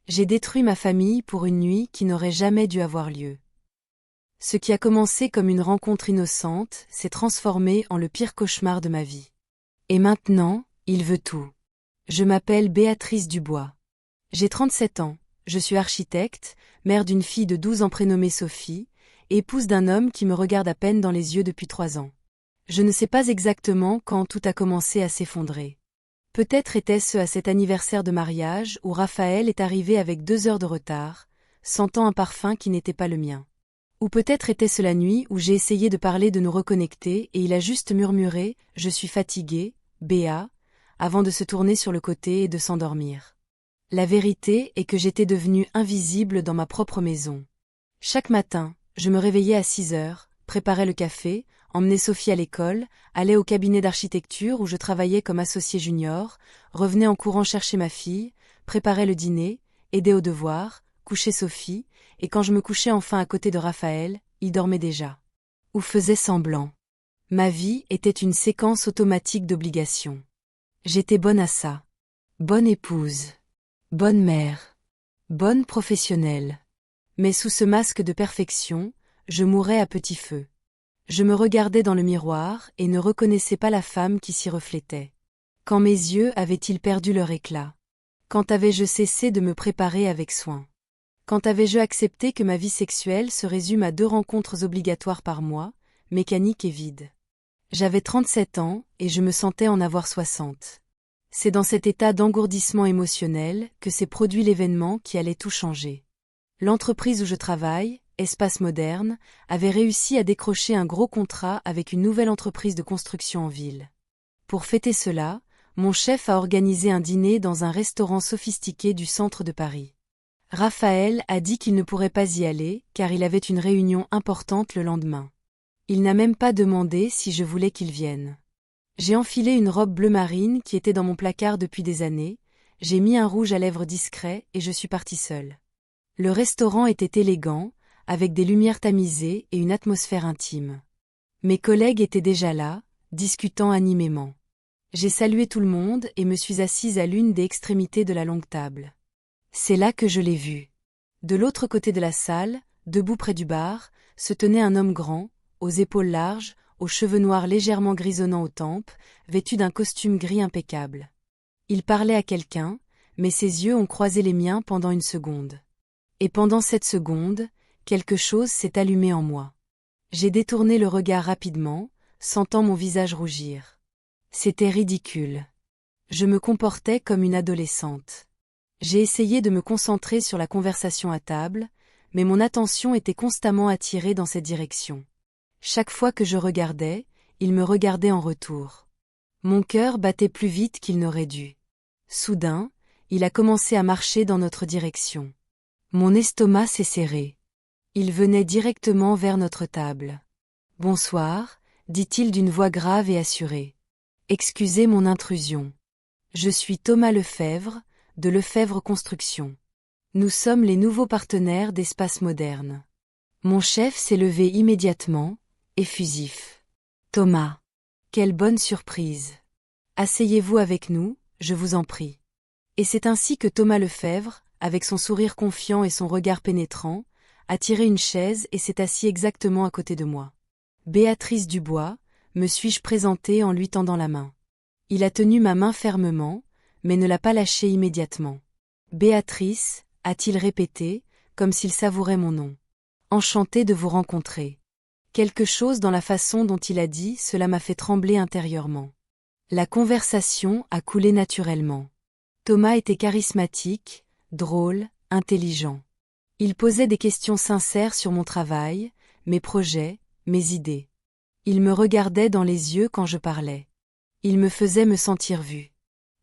J'ai détruit ma famille pour une nuit qui n'aurait jamais dû avoir lieu. Ce qui a commencé comme une rencontre innocente s'est transformé en le pire cauchemar de ma vie. Et maintenant, il veut tout. Je m'appelle Béatrice Dubois. J'ai 37 ans, je suis architecte, mère d'une fille de 12 ans prénommée Sophie, épouse d'un homme qui me regarde à peine dans les yeux depuis 3 ans. Je ne sais pas exactement quand tout a commencé à s'effondrer. Peut-être était-ce à cet anniversaire de mariage où Raphaël est arrivé avec 2 heures de retard, sentant un parfum qui n'était pas le mien. Ou peut-être était-ce la nuit où j'ai essayé de parler de nous reconnecter et il a juste murmuré « Je suis fatigué, Béa », avant de se tourner sur le côté et de s'endormir. La vérité est que j'étais devenue invisible dans ma propre maison. Chaque matin, je me réveillais à 6 heures, préparais le café, emmenais Sophie à l'école, allais au cabinet d'architecture où je travaillais comme associé junior, revenais en courant chercher ma fille, préparais le dîner, aidais aux devoirs, couchais Sophie, et quand je me couchais enfin à côté de Raphaël, il dormait déjà. Ou faisait semblant. Ma vie était une séquence automatique d'obligations. J'étais bonne à ça. Bonne épouse. Bonne mère. Bonne professionnelle. Mais sous ce masque de perfection, je mourais à petit feu. Je me regardais dans le miroir et ne reconnaissais pas la femme qui s'y reflétait. Quand mes yeux avaient-ils perdu leur éclat? Quand avais-je cessé de me préparer avec soin? Quand avais-je accepté que ma vie sexuelle se résume à 2 rencontres obligatoires par mois, mécaniques et vides? J'avais 37 ans et je me sentais en avoir 60. C'est dans cet état d'engourdissement émotionnel que s'est produit l'événement qui allait tout changer. L'entreprise où je travaille, Espace Moderne, avait réussi à décrocher un gros contrat avec une nouvelle entreprise de construction en ville. Pour fêter cela, mon chef a organisé un dîner dans un restaurant sophistiqué du centre de Paris. Raphaël a dit qu'il ne pourrait pas y aller car il avait une réunion importante le lendemain. Il n'a même pas demandé si je voulais qu'il vienne. J'ai enfilé une robe bleu marine qui était dans mon placard depuis des années, j'ai mis un rouge à lèvres discret et je suis partie seule. Le restaurant était élégant, avec des lumières tamisées et une atmosphère intime. Mes collègues étaient déjà là, discutant animément. J'ai salué tout le monde et me suis assise à l'une des extrémités de la longue table. C'est là que je l'ai vu. De l'autre côté de la salle, debout près du bar, se tenait un homme grand, aux épaules larges, aux cheveux noirs légèrement grisonnants aux tempes, vêtu d'un costume gris impeccable. Il parlait à quelqu'un, mais ses yeux ont croisé les miens pendant une seconde. Et pendant cette seconde, quelque chose s'est allumé en moi. J'ai détourné le regard rapidement, sentant mon visage rougir. C'était ridicule. Je me comportais comme une adolescente. J'ai essayé de me concentrer sur la conversation à table, mais mon attention était constamment attirée dans cette direction. Chaque fois que je regardais, il me regardait en retour. Mon cœur battait plus vite qu'il n'aurait dû. Soudain, il a commencé à marcher dans notre direction. Mon estomac s'est serré. Il venait directement vers notre table. « Bonsoir », dit-il d'une voix grave et assurée. « Excusez mon intrusion. Je suis Thomas Lefebvre, de Lefebvre Construction. Nous sommes les nouveaux partenaires d'Espace Moderne. » Mon chef s'est levé immédiatement, effusif. « Thomas. Quelle bonne surprise. Asseyez-vous avec nous, je vous en prie. » Et c'est ainsi que Thomas Lefebvre, avec son sourire confiant et son regard pénétrant, a tiré une chaise et s'est assis exactement à côté de moi. « Béatrice Dubois », me suis-je présentée en lui tendant la main. Il a tenu ma main fermement, mais ne l'a pas lâchée immédiatement. « Béatrice », a-t-il répété, comme s'il savourait mon nom. « Enchanté de vous rencontrer. » Quelque chose dans la façon dont il a dit cela m'a fait trembler intérieurement. La conversation a coulé naturellement. Thomas était charismatique, drôle, intelligent. Il posait des questions sincères sur mon travail, mes projets, mes idées. Il me regardait dans les yeux quand je parlais. Il me faisait me sentir vue.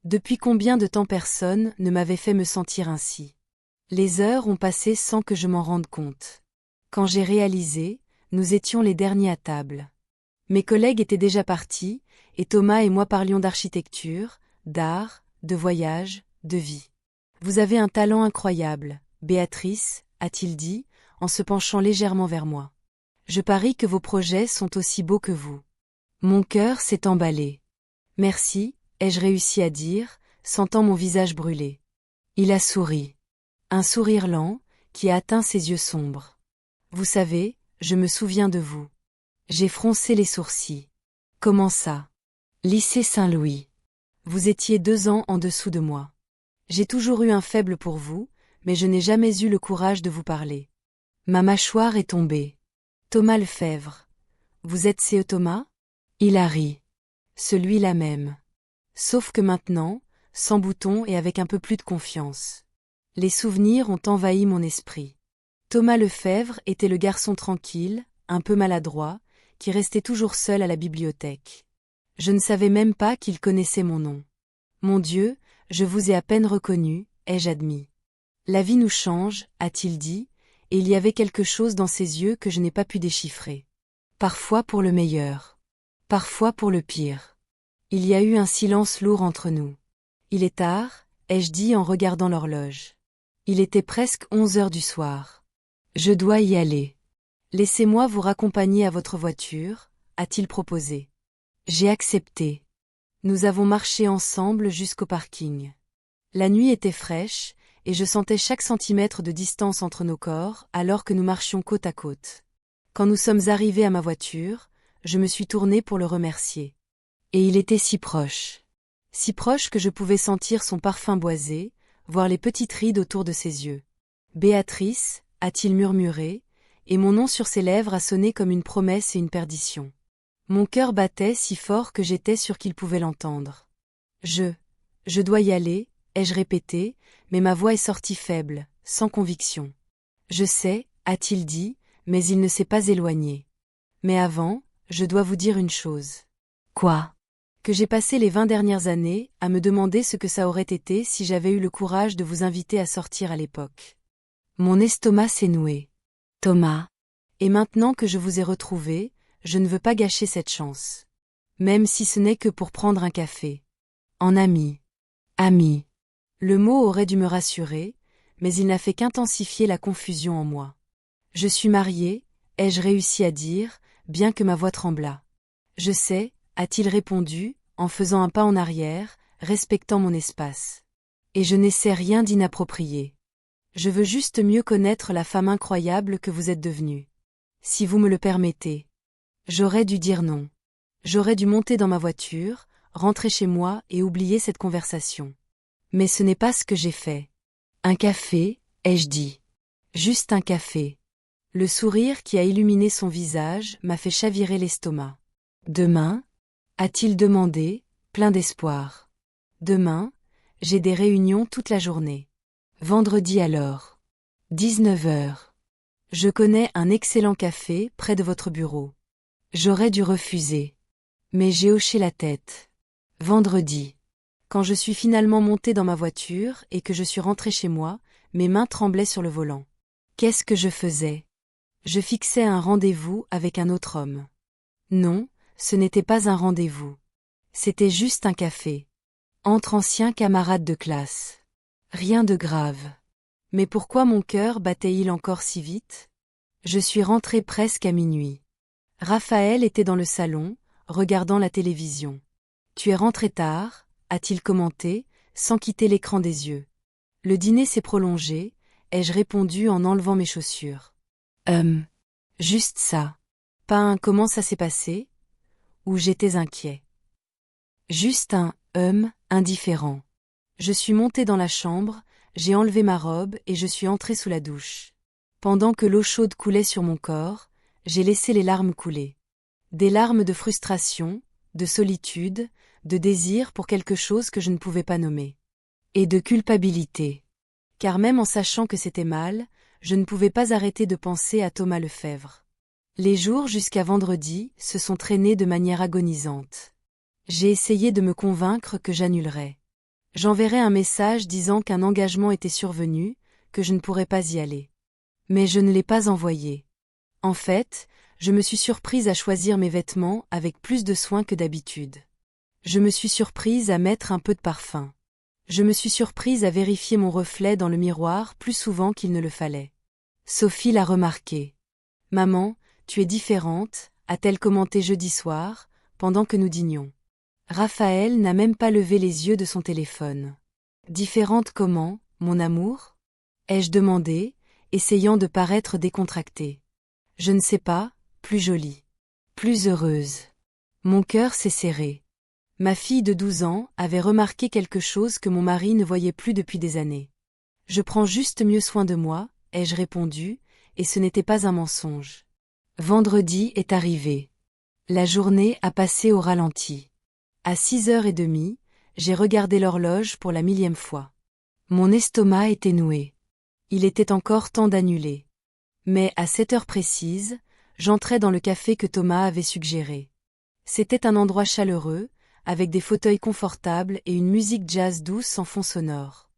Depuis combien de temps personne ne m'avait fait me sentir ainsi? Les heures ont passé sans que je m'en rende compte. Quand j'ai réalisé, nous étions les derniers à table. Mes collègues étaient déjà partis, et Thomas et moi parlions d'architecture, d'art, de voyage, de vie. « Vous avez un talent incroyable, Béatrice, » a-t-il dit, en se penchant légèrement vers moi. « Je parie que vos projets sont aussi beaux que vous. » Mon cœur s'est emballé. « Merci », ai-je réussi à dire, sentant mon visage brûler. Il a souri. Un sourire lent, qui a atteint ses yeux sombres. Vous savez, je me souviens de vous. J'ai froncé les sourcils. Comment ça? Lycée Saint-Louis. Vous étiez 2 ans en dessous de moi. J'ai toujours eu un faible pour vous, mais je n'ai jamais eu le courage de vous parler. Ma mâchoire est tombée. Thomas Lefèvre. Vous êtes C.E. Thomas? Il a ri. Celui-là même. Sauf que maintenant, sans bouton et avec un peu plus de confiance. Les souvenirs ont envahi mon esprit. Thomas Lefèvre était le garçon tranquille, un peu maladroit, qui restait toujours seul à la bibliothèque. Je ne savais même pas qu'il connaissait mon nom. Mon Dieu, je vous ai à peine reconnu, ai-je admis. La vie nous change, a-t-il dit, et il y avait quelque chose dans ses yeux que je n'ai pas pu déchiffrer. Parfois pour le meilleur. Parfois pour le pire. Il y a eu un silence lourd entre nous. Il est tard, ai-je dit en regardant l'horloge. Il était presque 11 heures du soir. Je dois y aller. Laissez-moi vous raccompagner à votre voiture, a-t-il proposé. J'ai accepté. Nous avons marché ensemble jusqu'au parking. La nuit était fraîche, et je sentais chaque centimètre de distance entre nos corps alors que nous marchions côte à côte. Quand nous sommes arrivés à ma voiture, je me suis tournée pour le remercier. Et il était si proche. Si proche que je pouvais sentir son parfum boisé, voir les petites rides autour de ses yeux. Béatrice, a-t-il murmuré, et mon nom sur ses lèvres a sonné comme une promesse et une perdition. Mon cœur battait si fort que j'étais sûr qu'il pouvait l'entendre. Je dois y aller, ai-je répété, mais ma voix est sortie faible, sans conviction. Je sais, a-t-il dit, mais il ne s'est pas éloigné. Mais avant, je dois vous dire une chose. Quoi? Que j'ai passé les 20 dernières années à me demander ce que ça aurait été si j'avais eu le courage de vous inviter à sortir à l'époque. Mon estomac s'est noué. Thomas. Et maintenant que je vous ai retrouvé, je ne veux pas gâcher cette chance. Même si ce n'est que pour prendre un café. En ami. Ami. Le mot aurait dû me rassurer, mais il n'a fait qu'intensifier la confusion en moi. Je suis mariée, ai-je réussi à dire, bien que ma voix tremblât. Je sais, a-t-il répondu, en faisant un pas en arrière, respectant mon espace. Et je n'essaie rien d'inapproprié. Je veux juste mieux connaître la femme incroyable que vous êtes devenue. Si vous me le permettez. J'aurais dû dire non. J'aurais dû monter dans ma voiture, rentrer chez moi et oublier cette conversation. Mais ce n'est pas ce que j'ai fait. Un café, ai-je dit. Juste un café. Le sourire qui a illuminé son visage m'a fait chavirer l'estomac. Demain? A-t-il demandé, plein d'espoir. Demain, j'ai des réunions toute la journée. Vendredi alors. 19 heures. Je connais un excellent café près de votre bureau. J'aurais dû refuser. Mais j'ai hoché la tête. Vendredi. Quand je suis finalement montée dans ma voiture et que je suis rentrée chez moi, mes mains tremblaient sur le volant. Qu'est-ce que je faisais? Je fixais un rendez-vous avec un autre homme. Non, ce n'était pas un rendez-vous. C'était juste un café. Entre anciens camarades de classe. Rien de grave. Mais pourquoi mon cœur battait-il encore si vite? Je suis rentrée presque à minuit. Raphaël était dans le salon, regardant la télévision. Tu es rentré tard, a-t-il commenté, sans quitter l'écran des yeux. Le dîner s'est prolongé, ai-je répondu en enlevant mes chaussures. Juste ça. Pas un comment ça s'est passé? Ou j'étais inquiet. Juste un indifférent. Je suis montée dans la chambre, j'ai enlevé ma robe et je suis entrée sous la douche. Pendant que l'eau chaude coulait sur mon corps, j'ai laissé les larmes couler. Des larmes de frustration, de solitude, de désir pour quelque chose que je ne pouvais pas nommer. Et de culpabilité. Car même en sachant que c'était mal, je ne pouvais pas arrêter de penser à Thomas Lefèvre. Les jours jusqu'à vendredi se sont traînés de manière agonisante. J'ai essayé de me convaincre que j'annulerais. J'enverrais un message disant qu'un engagement était survenu, que je ne pourrais pas y aller. Mais je ne l'ai pas envoyé. En fait, je me suis surprise à choisir mes vêtements avec plus de soin que d'habitude. Je me suis surprise à mettre un peu de parfum. Je me suis surprise à vérifier mon reflet dans le miroir plus souvent qu'il ne le fallait. Sophie l'a remarqué. Maman, tu es différente, a-t-elle commenté jeudi soir, pendant que nous dînions. Raphaël n'a même pas levé les yeux de son téléphone. Différente comment, mon amour? ai-je demandé, essayant de paraître décontractée. Je ne sais pas, plus jolie. Plus heureuse. Mon cœur s'est serré. Ma fille de 12 ans avait remarqué quelque chose que mon mari ne voyait plus depuis des années. Je prends juste mieux soin de moi, ai-je répondu, et ce n'était pas un mensonge. Vendredi est arrivé. La journée a passé au ralenti. À 6h30, j'ai regardé l'horloge pour la 1000e fois. Mon estomac était noué. Il était encore temps d'annuler. Mais à 7 heures précises, j'entrais dans le café que Thomas avait suggéré. C'était un endroit chaleureux, avec des fauteuils confortables et une musique jazz douce en fond sonore.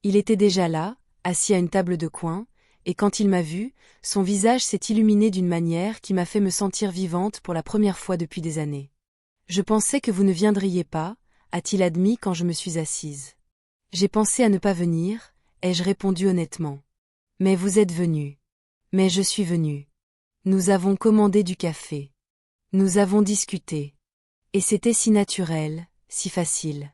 Il était déjà là, assis à une table de coin, et quand il m'a vu, son visage s'est illuminé d'une manière qui m'a fait me sentir vivante pour la première fois depuis des années. Je pensais que vous ne viendriez pas, a-t-il admis quand je me suis assise. J'ai pensé à ne pas venir, ai-je répondu honnêtement. Mais vous êtes venu. Mais je suis venu. Nous avons commandé du café. Nous avons discuté. Et c'était si naturel, si facile.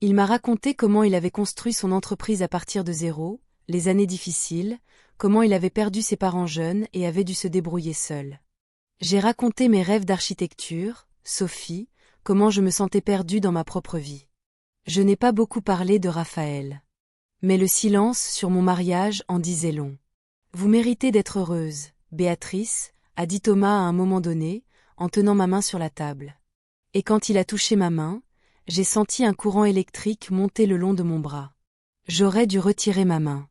Il m'a raconté comment il avait construit son entreprise à partir de zéro, les années difficiles, comment il avait perdu ses parents jeunes et avait dû se débrouiller seul. J'ai raconté mes rêves d'architecture, Sophie, comment je me sentais perdue dans ma propre vie. Je n'ai pas beaucoup parlé de Raphaël. Mais le silence sur mon mariage en disait long. Vous méritez d'être heureuse, Béatrice, a dit Thomas à un moment donné, en tenant ma main sur la table. Et quand il a touché ma main, j'ai senti un courant électrique monter le long de mon bras. J'aurais dû retirer ma main.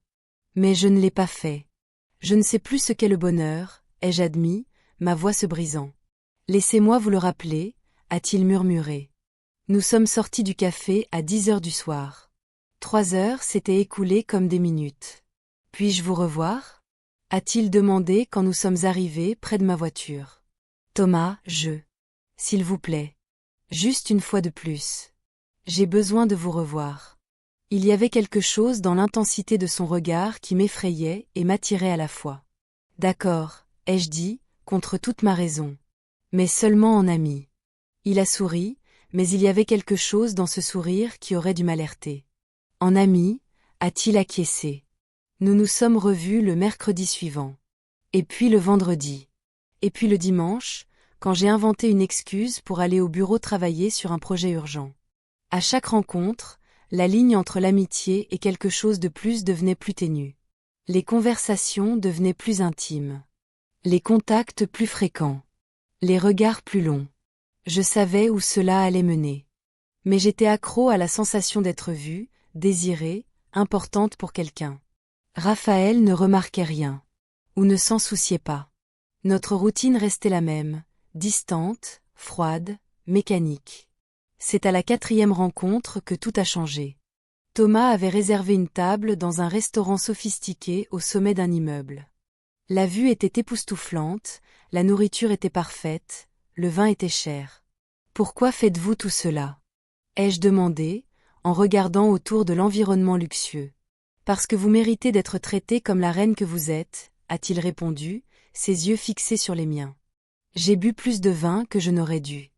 Mais je ne l'ai pas fait. Je ne sais plus ce qu'est le bonheur, ai-je admis, ma voix se brisant. Laissez-moi vous le rappeler, a-t-il murmuré. Nous sommes sortis du café à 10h du soir. 3 heures s'étaient écoulées comme des minutes. Puis-je vous revoir ? A-t-il demandé quand nous sommes arrivés près de ma voiture. Thomas, s'il vous plaît. Juste une fois de plus. J'ai besoin de vous revoir. Il y avait quelque chose dans l'intensité de son regard qui m'effrayait et m'attirait à la fois. D'accord, ai-je dit, contre toute ma raison. Mais seulement en ami. Il a souri, mais il y avait quelque chose dans ce sourire qui aurait dû m'alerter. En ami, a-t-il acquiescé. Nous nous sommes revus le mercredi suivant. Et puis le vendredi. Et puis le dimanche, quand j'ai inventé une excuse pour aller au bureau travailler sur un projet urgent. À chaque rencontre, la ligne entre l'amitié et quelque chose de plus devenait plus ténue. Les conversations devenaient plus intimes. Les contacts plus fréquents. Les regards plus longs. Je savais où cela allait mener. Mais j'étais accro à la sensation d'être vue, désirée, importante pour quelqu'un. Raphaël ne remarquait rien. Ou ne s'en souciait pas. Notre routine restait la même, distante, froide, mécanique. C'est à la 4e rencontre que tout a changé. Thomas avait réservé une table dans un restaurant sophistiqué au sommet d'un immeuble. La vue était époustouflante, la nourriture était parfaite, le vin était cher. Pourquoi faites-vous tout cela ? Ai-je demandé, en regardant autour de l'environnement luxueux. Parce que vous méritez d'être traitée comme la reine que vous êtes, a-t-il répondu, ses yeux fixés sur les miens. J'ai bu plus de vin que je n'aurais dû.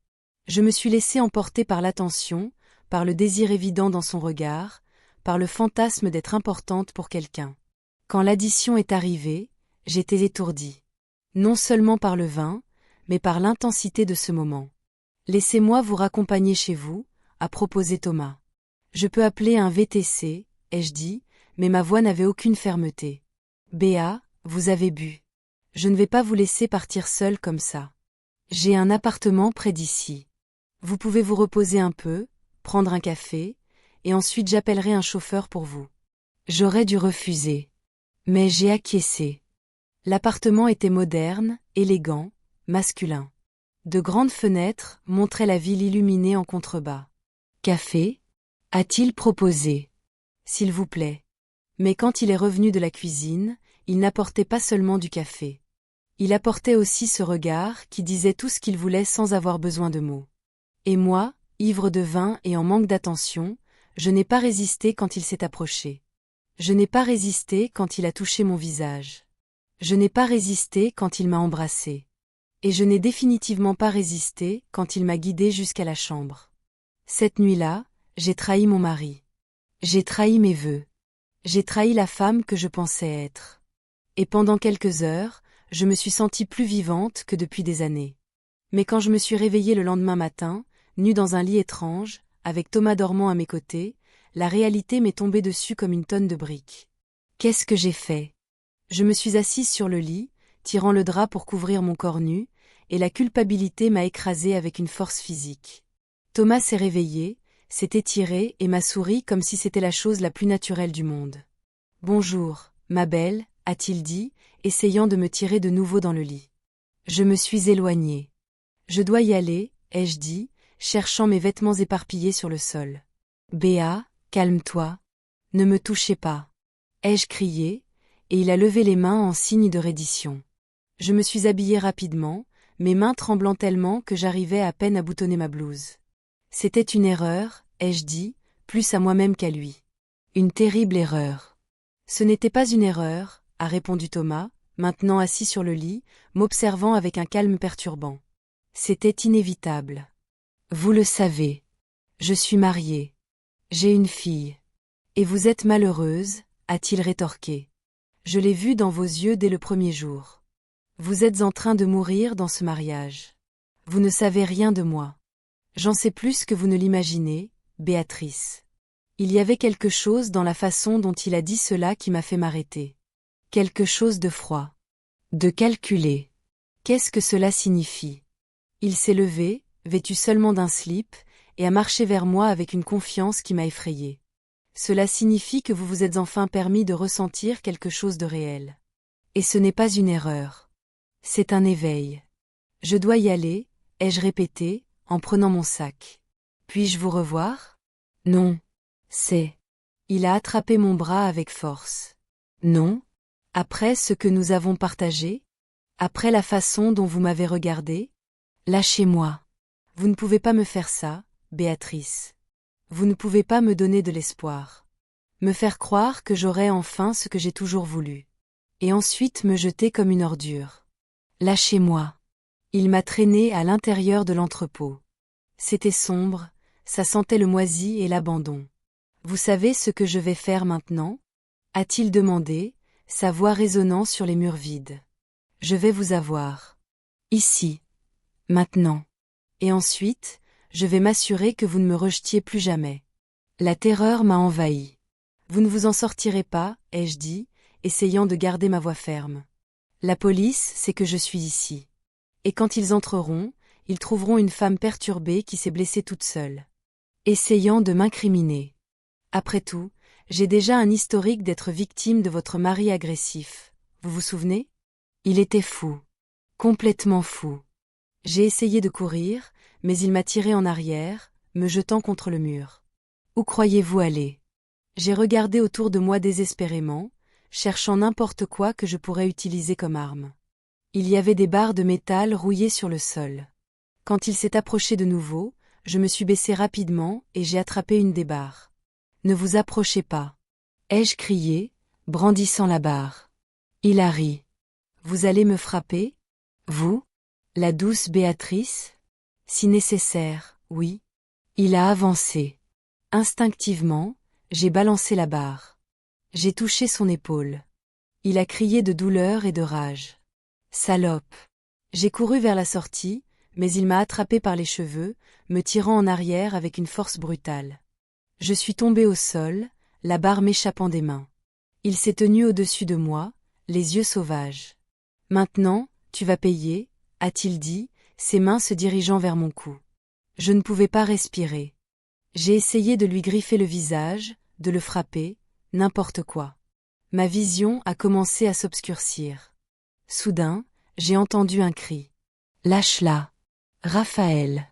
Je me suis laissé emporter par l'attention, par le désir évident dans son regard, par le fantasme d'être importante pour quelqu'un. Quand l'addition est arrivée, j'étais étourdie. Non seulement par le vin, mais par l'intensité de ce moment. Laissez-moi vous raccompagner chez vous, a proposé Thomas. Je peux appeler un VTC, ai-je dit, mais ma voix n'avait aucune fermeté. Béa, vous avez bu. Je ne vais pas vous laisser partir seule comme ça. J'ai un appartement près d'ici. Vous pouvez vous reposer un peu, prendre un café, et ensuite j'appellerai un chauffeur pour vous. J'aurais dû refuser. Mais j'ai acquiescé. L'appartement était moderne, élégant, masculin. De grandes fenêtres montraient la ville illuminée en contrebas. Café ? A-t-il proposé. S'il vous plaît. Mais quand il est revenu de la cuisine, il n'apportait pas seulement du café. Il apportait aussi ce regard qui disait tout ce qu'il voulait sans avoir besoin de mots. Et moi, ivre de vin et en manque d'attention, je n'ai pas résisté quand il s'est approché. Je n'ai pas résisté quand il a touché mon visage. Je n'ai pas résisté quand il m'a embrassé. Et je n'ai définitivement pas résisté quand il m'a guidée jusqu'à la chambre. Cette nuit-là, j'ai trahi mon mari. J'ai trahi mes vœux. J'ai trahi la femme que je pensais être. Et pendant quelques heures, je me suis sentie plus vivante que depuis des années. Mais quand je me suis réveillée le lendemain matin, nue dans un lit étrange, avec Thomas dormant à mes côtés, la réalité m'est tombée dessus comme une tonne de briques. Qu'est-ce que j'ai fait? Je me suis assise sur le lit, tirant le drap pour couvrir mon corps nu, et la culpabilité m'a écrasée avec une force physique. Thomas s'est réveillé, s'est étiré et m'a souri comme si c'était la chose la plus naturelle du monde. Bonjour, ma belle, a-t-il dit, essayant de me tirer de nouveau dans le lit. Je me suis éloignée. Je dois y aller, ai-je dit, cherchant mes vêtements éparpillés sur le sol. Béa, calme-toi. Ne me touchez pas. Ai-je crié, et il a levé les mains en signe de reddition. Je me suis habillée rapidement, mes mains tremblant tellement que j'arrivais à peine à boutonner ma blouse. C'était une erreur, ai-je dit, plus à moi-même qu'à lui. Une terrible erreur. Ce n'était pas une erreur, a répondu Thomas, maintenant assis sur le lit, m'observant avec un calme perturbant. C'était inévitable. Vous le savez. Je suis mariée. J'ai une fille. Et vous êtes malheureuse, a-t-il rétorqué. Je l'ai vu dans vos yeux dès le premier jour. Vous êtes en train de mourir dans ce mariage. Vous ne savez rien de moi. J'en sais plus que vous ne l'imaginez, Béatrice. Il y avait quelque chose dans la façon dont il a dit cela qui m'a fait m'arrêter. Quelque chose de froid. De calculé. Qu'est-ce que cela signifie? Il s'est levé, vêtu seulement d'un slip, et a marché vers moi avec une confiance qui m'a effrayée. Cela signifie que vous vous êtes enfin permis de ressentir quelque chose de réel. Et ce n'est pas une erreur. C'est un éveil. Je dois y aller, ai-je répété, en prenant mon sac. Puis-je vous revoir? Non. C'est. Il a attrapé mon bras avec force. Non. Après ce que nous avons partagé? Après la façon dont vous m'avez regardé? Lâchez-moi. Vous ne pouvez pas me faire ça, Béatrice. Vous ne pouvez pas me donner de l'espoir. Me faire croire que j'aurai enfin ce que j'ai toujours voulu. Et ensuite me jeter comme une ordure. Lâchez-moi. Il m'a traîné à l'intérieur de l'entrepôt. C'était sombre, ça sentait le moisi et l'abandon. Vous savez ce que je vais faire maintenant? A-t-il demandé, sa voix résonnant sur les murs vides. Je vais vous avoir. Ici. Maintenant. Et ensuite, je vais m'assurer que vous ne me rejetiez plus jamais. La terreur m'a envahi. Vous ne vous en sortirez pas, ai-je dit, essayant de garder ma voix ferme. La police sait que je suis ici. Et quand ils entreront, ils trouveront une femme perturbée qui s'est blessée toute seule. Essayant de m'incriminer. Après tout, j'ai déjà un historique d'être victime de votre mari agressif. Vous vous souvenez? Il était fou. Complètement fou. J'ai essayé de courir, mais il m'a tiré en arrière, me jetant contre le mur. Où croyez-vous aller? J'ai regardé autour de moi désespérément, cherchant n'importe quoi que je pourrais utiliser comme arme. Il y avait des barres de métal rouillées sur le sol. Quand il s'est approché de nouveau, je me suis baissée rapidement et j'ai attrapé une des barres. Ne vous approchez pas. Ai-je crié, brandissant la barre. Il a ri. Vous allez me frapper? Vous? La douce Béatrice? Si nécessaire, oui. Il a avancé. Instinctivement, j'ai balancé la barre. J'ai touché son épaule. Il a crié de douleur et de rage. Salope. J'ai couru vers la sortie, mais il m'a attrapé par les cheveux, me tirant en arrière avec une force brutale. Je suis tombée au sol, la barre m'échappant des mains. Il s'est tenu au-dessus de moi, les yeux sauvages. Maintenant, tu vas payer, a-t-il dit, ses mains se dirigeant vers mon cou. Je ne pouvais pas respirer. J'ai essayé de lui griffer le visage, de le frapper, n'importe quoi. Ma vision a commencé à s'obscurcir. Soudain, j'ai entendu un cri. Lâche-la. Raphaël.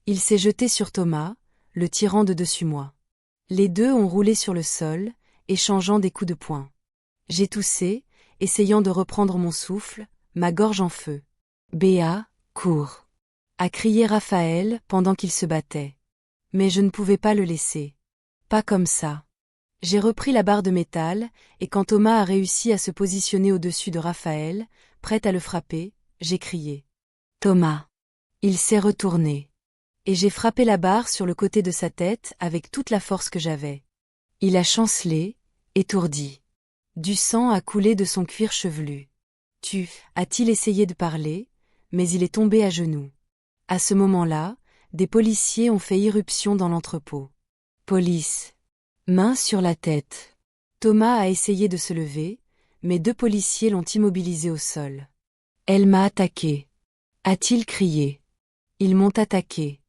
Il s'est jeté sur Thomas, le tirant de dessus moi. Les deux ont roulé sur le sol, échangeant des coups de poing. J'ai toussé, essayant de reprendre mon souffle, ma gorge en feu. Béa, cours. A crié Raphaël pendant qu'il se battait. Mais je ne pouvais pas le laisser. Pas comme ça. J'ai repris la barre de métal, et quand Thomas a réussi à se positionner au-dessus de Raphaël, prête à le frapper, j'ai crié. Thomas. Il s'est retourné. Et j'ai frappé la barre sur le côté de sa tête avec toute la force que j'avais. Il a chancelé, étourdi. Du sang a coulé de son cuir chevelu. A-t-il essayé de parler, mais il est tombé à genoux. À ce moment-là, des policiers ont fait irruption dans l'entrepôt. Police. Main sur la tête. Thomas a essayé de se lever, mais 2 policiers l'ont immobilisé au sol. Elle m'a attaqué. A-t-il crié. Ils m'ont attaqué.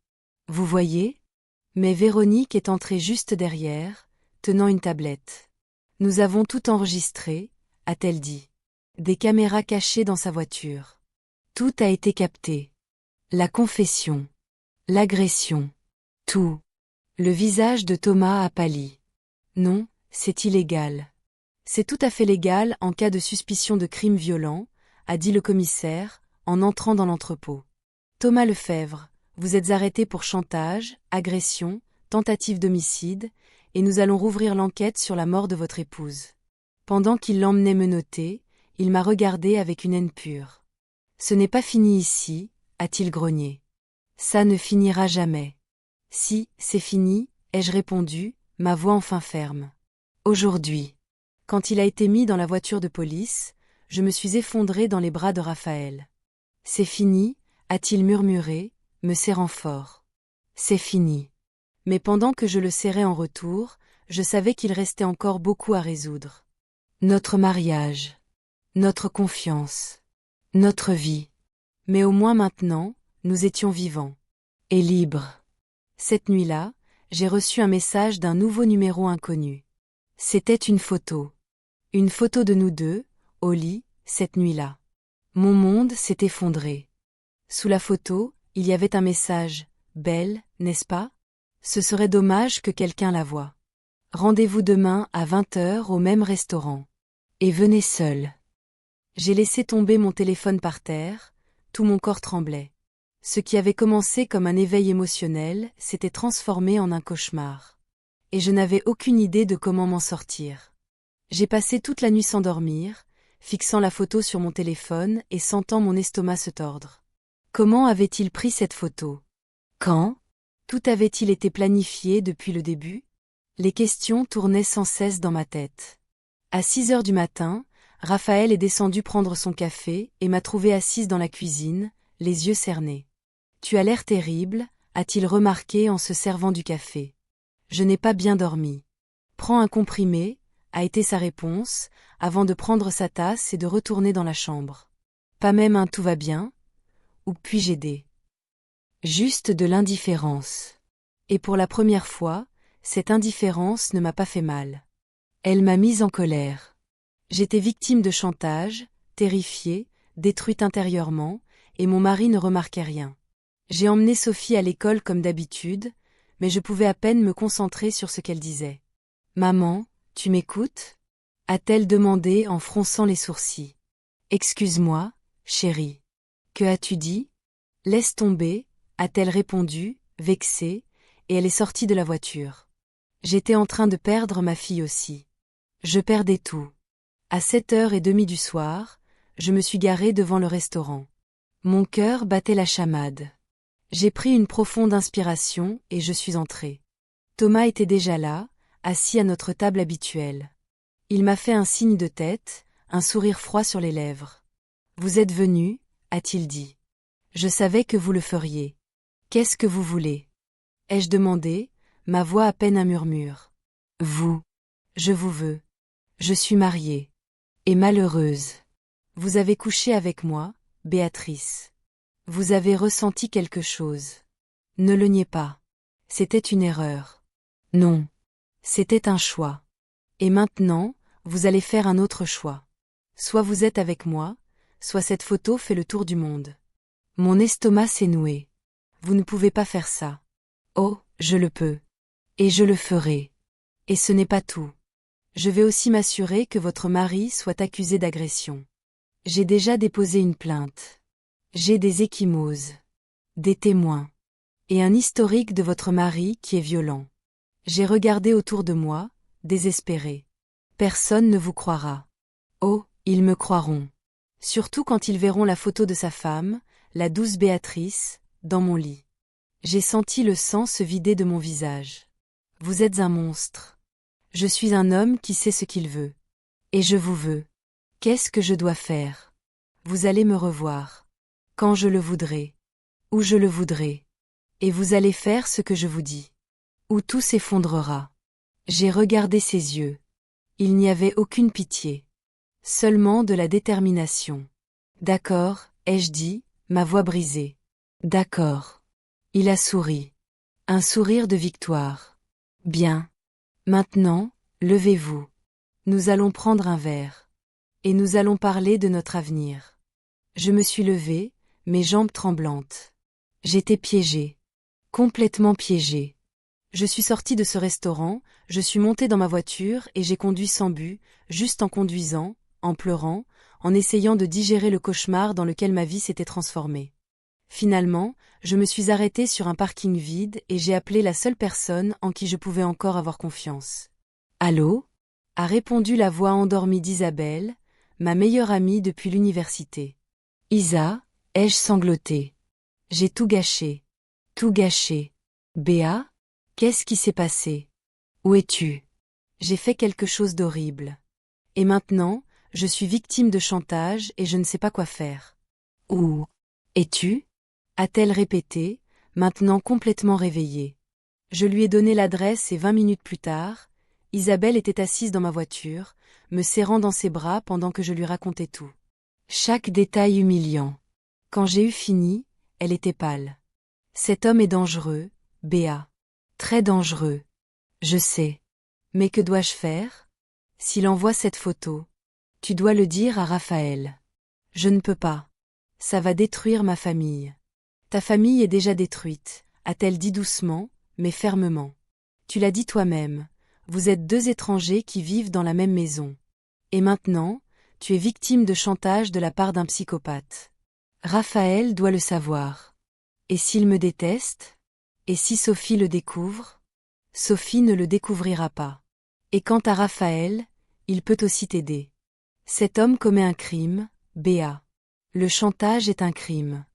Vous voyez? Mais Véronique est entrée juste derrière, tenant une tablette. Nous avons tout enregistré, a-t-elle dit. Des caméras cachées dans sa voiture. Tout a été capté. La confession. L'agression. Tout. Le visage de Thomas a pâli. Non, c'est illégal. C'est tout à fait légal en cas de suspicion de crime violent, a dit le commissaire, en entrant dans l'entrepôt. Thomas Lefebvre, vous êtes arrêté pour chantage, agression, tentative d'homicide, et nous allons rouvrir l'enquête sur la mort de votre épouse. Pendant qu'il l'emmenait menotté, il m'a regardé avec une haine pure. Ce n'est pas fini ici, a-t-il grogné. Ça ne finira jamais. Si, c'est fini, ai-je répondu, ma voix enfin ferme. Aujourd'hui. Quand il a été mis dans la voiture de police, je me suis effondrée dans les bras de Raphaël. C'est fini, a-t-il murmuré, me serrant fort. C'est fini. Mais pendant que je le serrais en retour, je savais qu'il restait encore beaucoup à résoudre. Notre mariage. Notre confiance. Notre vie. Mais au moins maintenant, nous étions vivants. Et libres. Cette nuit-là, j'ai reçu un message d'un nouveau numéro inconnu. C'était une photo. Une photo de nous deux, au lit, cette nuit-là. Mon monde s'est effondré. Sous la photo, il y avait un message. Belle, n'est-ce pas? Ce serait dommage que quelqu'un la voie. Rendez-vous demain à 20h au même restaurant. Et venez seul. J'ai laissé tomber mon téléphone par terre, tout mon corps tremblait. Ce qui avait commencé comme un éveil émotionnel s'était transformé en un cauchemar. Et je n'avais aucune idée de comment m'en sortir. J'ai passé toute la nuit sans dormir, fixant la photo sur mon téléphone et sentant mon estomac se tordre. Comment avait-il pris cette photo? Quand? Tout avait-il été planifié depuis le début? Les questions tournaient sans cesse dans ma tête. À 6h du matin, Raphaël est descendu prendre son café et m'a trouvée assise dans la cuisine, les yeux cernés. Tu as l'air terrible, a-t-il remarqué en se servant du café. Je n'ai pas bien dormi. Prends un comprimé, a été sa réponse, avant de prendre sa tasse et de retourner dans la chambre. Pas même un tout va bien? Ou puis-je aider? Juste de l'indifférence. Et pour la première fois, cette indifférence ne m'a pas fait mal. Elle m'a mise en colère. J'étais victime de chantage, terrifiée, détruite intérieurement, et mon mari ne remarquait rien. J'ai emmené Sophie à l'école comme d'habitude, mais je pouvais à peine me concentrer sur ce qu'elle disait. « Maman, tu m'écoutes » a-t-elle demandé en fronçant les sourcils. « Excuse-moi, chérie. Que as-tu dit ? Laisse tomber » a-t-elle répondu, vexée, et elle est sortie de la voiture. J'étais en train de perdre ma fille aussi. Je perdais tout. À 7h30 du soir, je me suis garée devant le restaurant. Mon cœur battait la chamade. J'ai pris une profonde inspiration et je suis entrée. Thomas était déjà là, assis à notre table habituelle. Il m'a fait un signe de tête, un sourire froid sur les lèvres. « Vous êtes venu » a-t-il dit. « Je savais que vous le feriez. Qu'est-ce que vous voulez » ai-je demandé, ma voix à peine un murmure. « Vous. Je vous veux. Je suis mariée. Et malheureuse. Vous avez couché avec moi, Béatrice. Vous avez ressenti quelque chose. Ne le niez pas. C'était une erreur. Non. C'était un choix. Et maintenant, vous allez faire un autre choix. Soit vous êtes avec moi, soit cette photo fait le tour du monde. » Mon estomac s'est noué. Vous ne pouvez pas faire ça. Oh, je le peux. Et je le ferai. Et ce n'est pas tout. Je vais aussi m'assurer que votre mari soit accusé d'agression. J'ai déjà déposé une plainte. J'ai des ecchymoses. Des témoins. Et un historique de votre mari qui est violent. J'ai regardé autour de moi, désespéré. Personne ne vous croira. Oh, ils me croiront. Surtout quand ils verront la photo de sa femme, la douce Béatrice, dans mon lit. J'ai senti le sang se vider de mon visage. Vous êtes un monstre. Je suis un homme qui sait ce qu'il veut. Et je vous veux. Qu'est-ce que je dois faire? Vous allez me revoir. Quand je le voudrai. Où je le voudrai. Et vous allez faire ce que je vous dis. Ou tout s'effondrera. J'ai regardé ses yeux. Il n'y avait aucune pitié. Seulement de la détermination. D'accord, ai-je dit, ma voix brisée. D'accord. Il a souri. Un sourire de victoire. Bien. Maintenant, levez-vous. Nous allons prendre un verre. Et nous allons parler de notre avenir. Je me suis levée, mes jambes tremblantes. J'étais piégée. Complètement piégée. Je suis sortie de ce restaurant, je suis montée dans ma voiture et j'ai conduit sans but, juste en conduisant, en pleurant, en essayant de digérer le cauchemar dans lequel ma vie s'était transformée. Finalement, je me suis arrêtée sur un parking vide et j'ai appelé la seule personne en qui je pouvais encore avoir confiance. Allô? A répondu la voix endormie d'Isabelle, ma meilleure amie depuis l'université. Isa, ai-je sangloté. J'ai tout gâché. Tout gâché. Béa? Qu'est-ce qui s'est passé? Où es-tu? J'ai fait quelque chose d'horrible. Et maintenant, je suis victime de chantage et je ne sais pas quoi faire. Où es-tu? A-t-elle répété, maintenant complètement réveillée. Je lui ai donné l'adresse et 20 minutes plus tard, Isabelle était assise dans ma voiture, me serrant dans ses bras pendant que je lui racontais tout. Chaque détail humiliant. Quand j'ai eu fini, elle était pâle. Cet homme est dangereux, Béa. Très dangereux. Je sais. Mais que dois-je faire? S'il envoie cette photo, tu dois le dire à Raphaël. Je ne peux pas. Ça va détruire ma famille. Ta famille est déjà détruite, a-t-elle dit doucement, mais fermement. Tu l'as dit toi-même, vous êtes deux étrangers qui vivent dans la même maison. Et maintenant, tu es victime de chantage de la part d'un psychopathe. Raphaël doit le savoir. Et s'il me déteste? Et si Sophie le découvre? Sophie ne le découvrira pas. Et quant à Raphaël, il peut aussi t'aider. Cet homme commet un crime, Béa. Le chantage est un crime.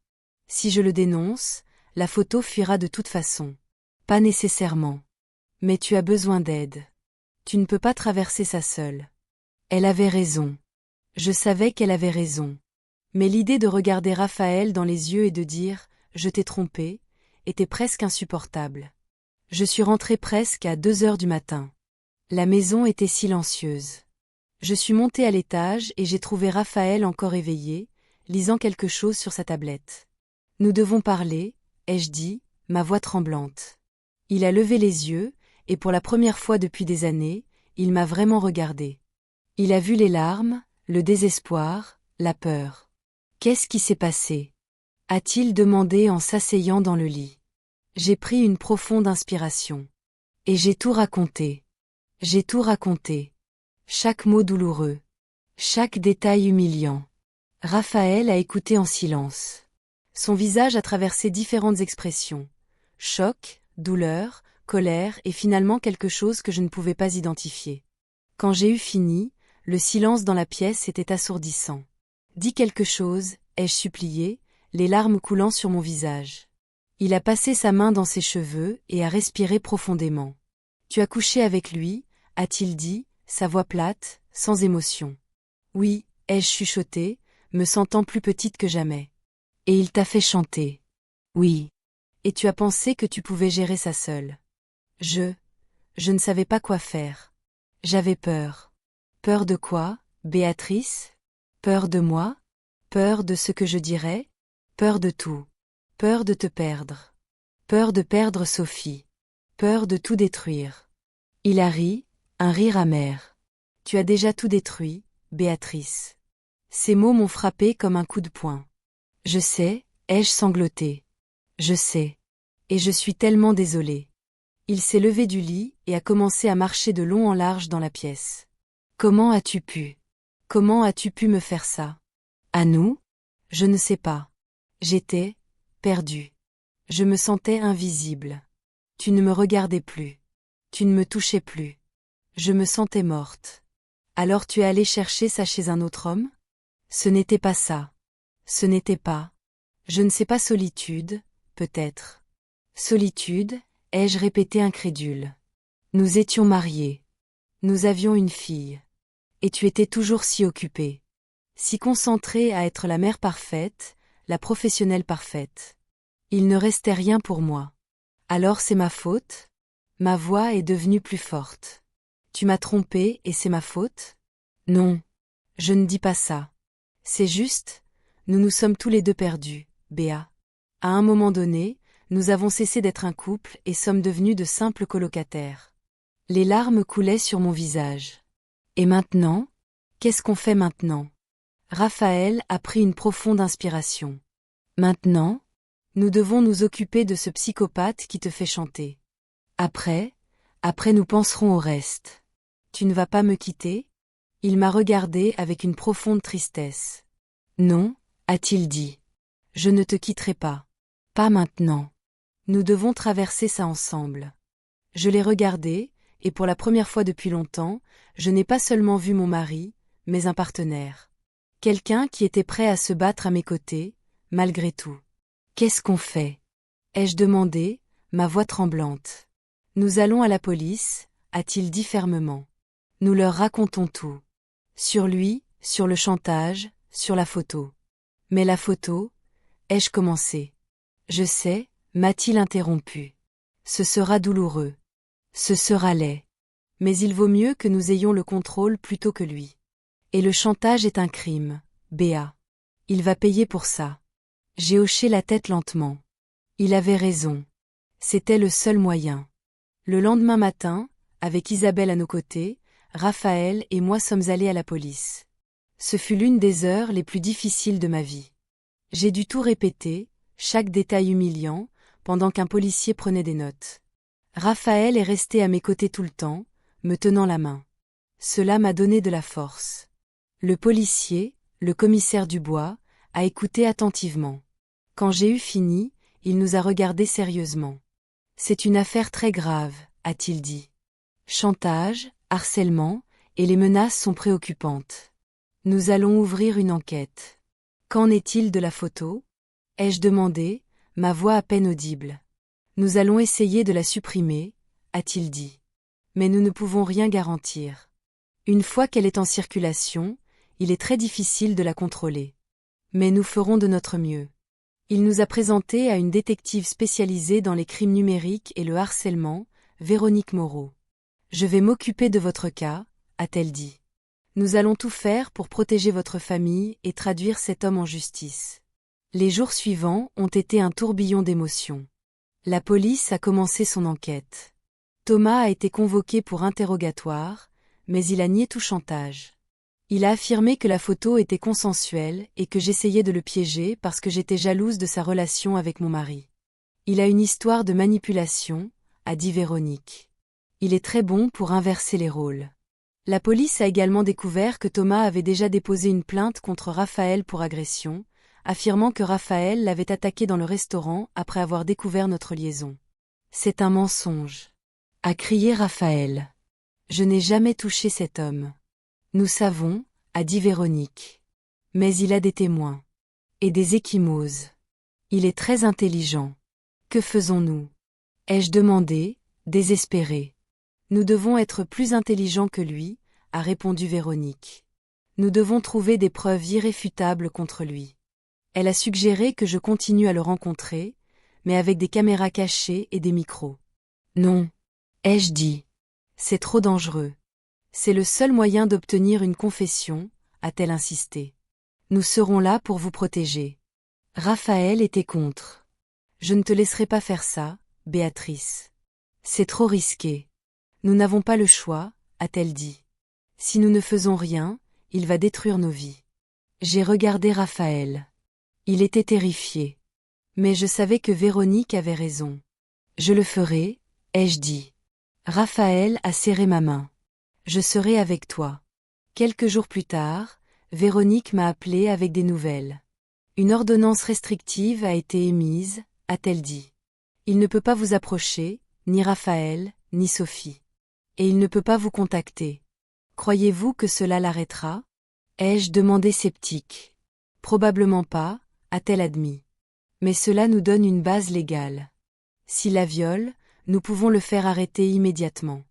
Si je le dénonce, la photo fuira de toute façon. Pas nécessairement. Mais tu as besoin d'aide. Tu ne peux pas traverser ça seule. Elle avait raison. Je savais qu'elle avait raison. Mais l'idée de regarder Raphaël dans les yeux et de dire « Je t'ai trompé » était presque insupportable. Je suis rentrée presque à 2 heures du matin. La maison était silencieuse. Je suis montée à l'étage et j'ai trouvé Raphaël encore éveillé, lisant quelque chose sur sa tablette. Nous devons parler, ai-je dit, ma voix tremblante. Il a levé les yeux, et pour la première fois depuis des années, il m'a vraiment regardé. Il a vu les larmes, le désespoir, la peur. Qu'est-ce qui s'est passé? A-t-il demandé en s'asseyant dans le lit. J'ai pris une profonde inspiration. Et j'ai tout raconté. J'ai tout raconté. Chaque mot douloureux. Chaque détail humiliant. Raphaël a écouté en silence. Son visage a traversé différentes expressions. Choc, douleur, colère et finalement quelque chose que je ne pouvais pas identifier. Quand j'ai eu fini, le silence dans la pièce était assourdissant. Dis quelque chose, ai-je supplié, les larmes coulant sur mon visage. Il a passé sa main dans ses cheveux et a respiré profondément. Tu as couché avec lui, a-t-il dit, sa voix plate, sans émotion. Oui, ai-je chuchoté, me sentant plus petite que jamais. Et il t'a fait chanter. Oui. Et tu as pensé que tu pouvais gérer ça seule. Je ne savais pas quoi faire. J'avais peur. Peur de quoi, Béatrice? Peur de moi? Peur de ce que je dirais? Peur de tout. Peur de te perdre. Peur de perdre Sophie. Peur de tout détruire. Il a ri, un rire amer. Tu as déjà tout détruit, Béatrice. Ces mots m'ont frappé comme un coup de poing. Je sais, ai-je sangloté. Je sais. Et je suis tellement désolée. Il s'est levé du lit et a commencé à marcher de long en large dans la pièce. Comment as-tu pu? Comment as-tu pu me faire ça? À nous? Je ne sais pas. J'étais perdue. Je me sentais invisible. Tu ne me regardais plus. Tu ne me touchais plus. Je me sentais morte. Alors tu es allé chercher ça chez un autre homme? Ce n'était pas ça. Ce n'était pas. Je ne sais pas solitude, peut-être. Solitude, ai-je répété incrédule. Nous étions mariés. Nous avions une fille. Et tu étais toujours si occupée. Si concentrée à être la mère parfaite, la professionnelle parfaite. Il ne restait rien pour moi. Alors c'est ma faute? Ma voix est devenue plus forte. Tu m'as trompée et c'est ma faute? Non. Je ne dis pas ça. C'est juste, nous nous sommes tous les deux perdus, Béa. À un moment donné, nous avons cessé d'être un couple et sommes devenus de simples colocataires. Les larmes coulaient sur mon visage. Et maintenant? Qu'est-ce qu'on fait maintenant? Raphaël a pris une profonde inspiration. Maintenant? Nous devons nous occuper de ce psychopathe qui te fait chanter. Après nous penserons au reste. Tu ne vas pas me quitter? Il m'a regardé avec une profonde tristesse. Non, a-t-il dit. Je ne te quitterai pas. Pas maintenant. Nous devons traverser ça ensemble. Je l'ai regardé, et pour la première fois depuis longtemps, je n'ai pas seulement vu mon mari, mais un partenaire. Quelqu'un qui était prêt à se battre à mes côtés, malgré tout. Qu'est-ce qu'on fait? Ai-je demandé, ma voix tremblante. Nous allons à la police, a-t-il dit fermement. Nous leur racontons tout. Sur lui, sur le chantage, sur la photo. Mais la photo? Ai-je commencé? Je sais, m'a-t-il interrompu. Ce sera douloureux. Ce sera laid. Mais il vaut mieux que nous ayons le contrôle plutôt que lui. Et le chantage est un crime, Béa. Il va payer pour ça. J'ai hoché la tête lentement. Il avait raison. C'était le seul moyen. Le lendemain matin, avec Isabelle à nos côtés, Raphaël et moi sommes allés à la police. Ce fut l'une des heures les plus difficiles de ma vie. J'ai dû tout répéter, chaque détail humiliant, pendant qu'un policier prenait des notes. Raphaël est resté à mes côtés tout le temps, me tenant la main. Cela m'a donné de la force. Le policier, le commissaire Dubois, a écouté attentivement. Quand j'ai eu fini, il nous a regardés sérieusement. C'est une affaire très grave, a-t-il dit. Chantage, harcèlement, et les menaces sont préoccupantes. Nous allons ouvrir une enquête. Qu'en est-il de la photo? Ai-je demandé, ma voix à peine audible. Nous allons essayer de la supprimer, a-t-il dit. Mais nous ne pouvons rien garantir. Une fois qu'elle est en circulation, il est très difficile de la contrôler. Mais nous ferons de notre mieux. Il nous a présenté à une détective spécialisée dans les crimes numériques et le harcèlement, Véronique Moreau. Je vais m'occuper de votre cas, a-t-elle dit. Nous allons tout faire pour protéger votre famille et traduire cet homme en justice. Les jours suivants ont été un tourbillon d'émotions. La police a commencé son enquête. Thomas a été convoqué pour interrogatoire, mais il a nié tout chantage. Il a affirmé que la photo était consensuelle et que j'essayais de le piéger parce que j'étais jalouse de sa relation avec mon mari. Il a une histoire de manipulation, a dit Véronique. Il est très bon pour inverser les rôles. La police a également découvert que Thomas avait déjà déposé une plainte contre Raphaël pour agression, affirmant que Raphaël l'avait attaqué dans le restaurant après avoir découvert notre liaison. C'est un mensonge, a crié Raphaël. Je n'ai jamais touché cet homme. Nous savons, a dit Véronique. Mais il a des témoins. Et des ecchymoses. Il est très intelligent. Que faisons-nous? Ai-je demandé, désespérée. Nous devons être plus intelligents que lui, a répondu Véronique. Nous devons trouver des preuves irréfutables contre lui. Elle a suggéré que je continue à le rencontrer, mais avec des caméras cachées et des micros. Non, ai-je dit. C'est trop dangereux. C'est le seul moyen d'obtenir une confession, a-t-elle insisté. Nous serons là pour vous protéger. Raphaël était contre. Je ne te laisserai pas faire ça, Béatrice. C'est trop risqué. Nous n'avons pas le choix, a-t-elle dit. Si nous ne faisons rien, il va détruire nos vies. J'ai regardé Raphaël. Il était terrifié. Mais je savais que Véronique avait raison. Je le ferai, ai-je dit. Raphaël a serré ma main. Je serai avec toi. Quelques jours plus tard, Véronique m'a appelé avec des nouvelles. Une ordonnance restrictive a été émise, a-t-elle dit. Il ne peut pas vous approcher, ni Raphaël, ni Sophie. Et il ne peut pas vous contacter. Croyez-vous que cela l'arrêtera? Ai-je demandé sceptique. Probablement pas, a-t-elle admis. Mais cela nous donne une base légale. S'il la viole, nous pouvons le faire arrêter immédiatement.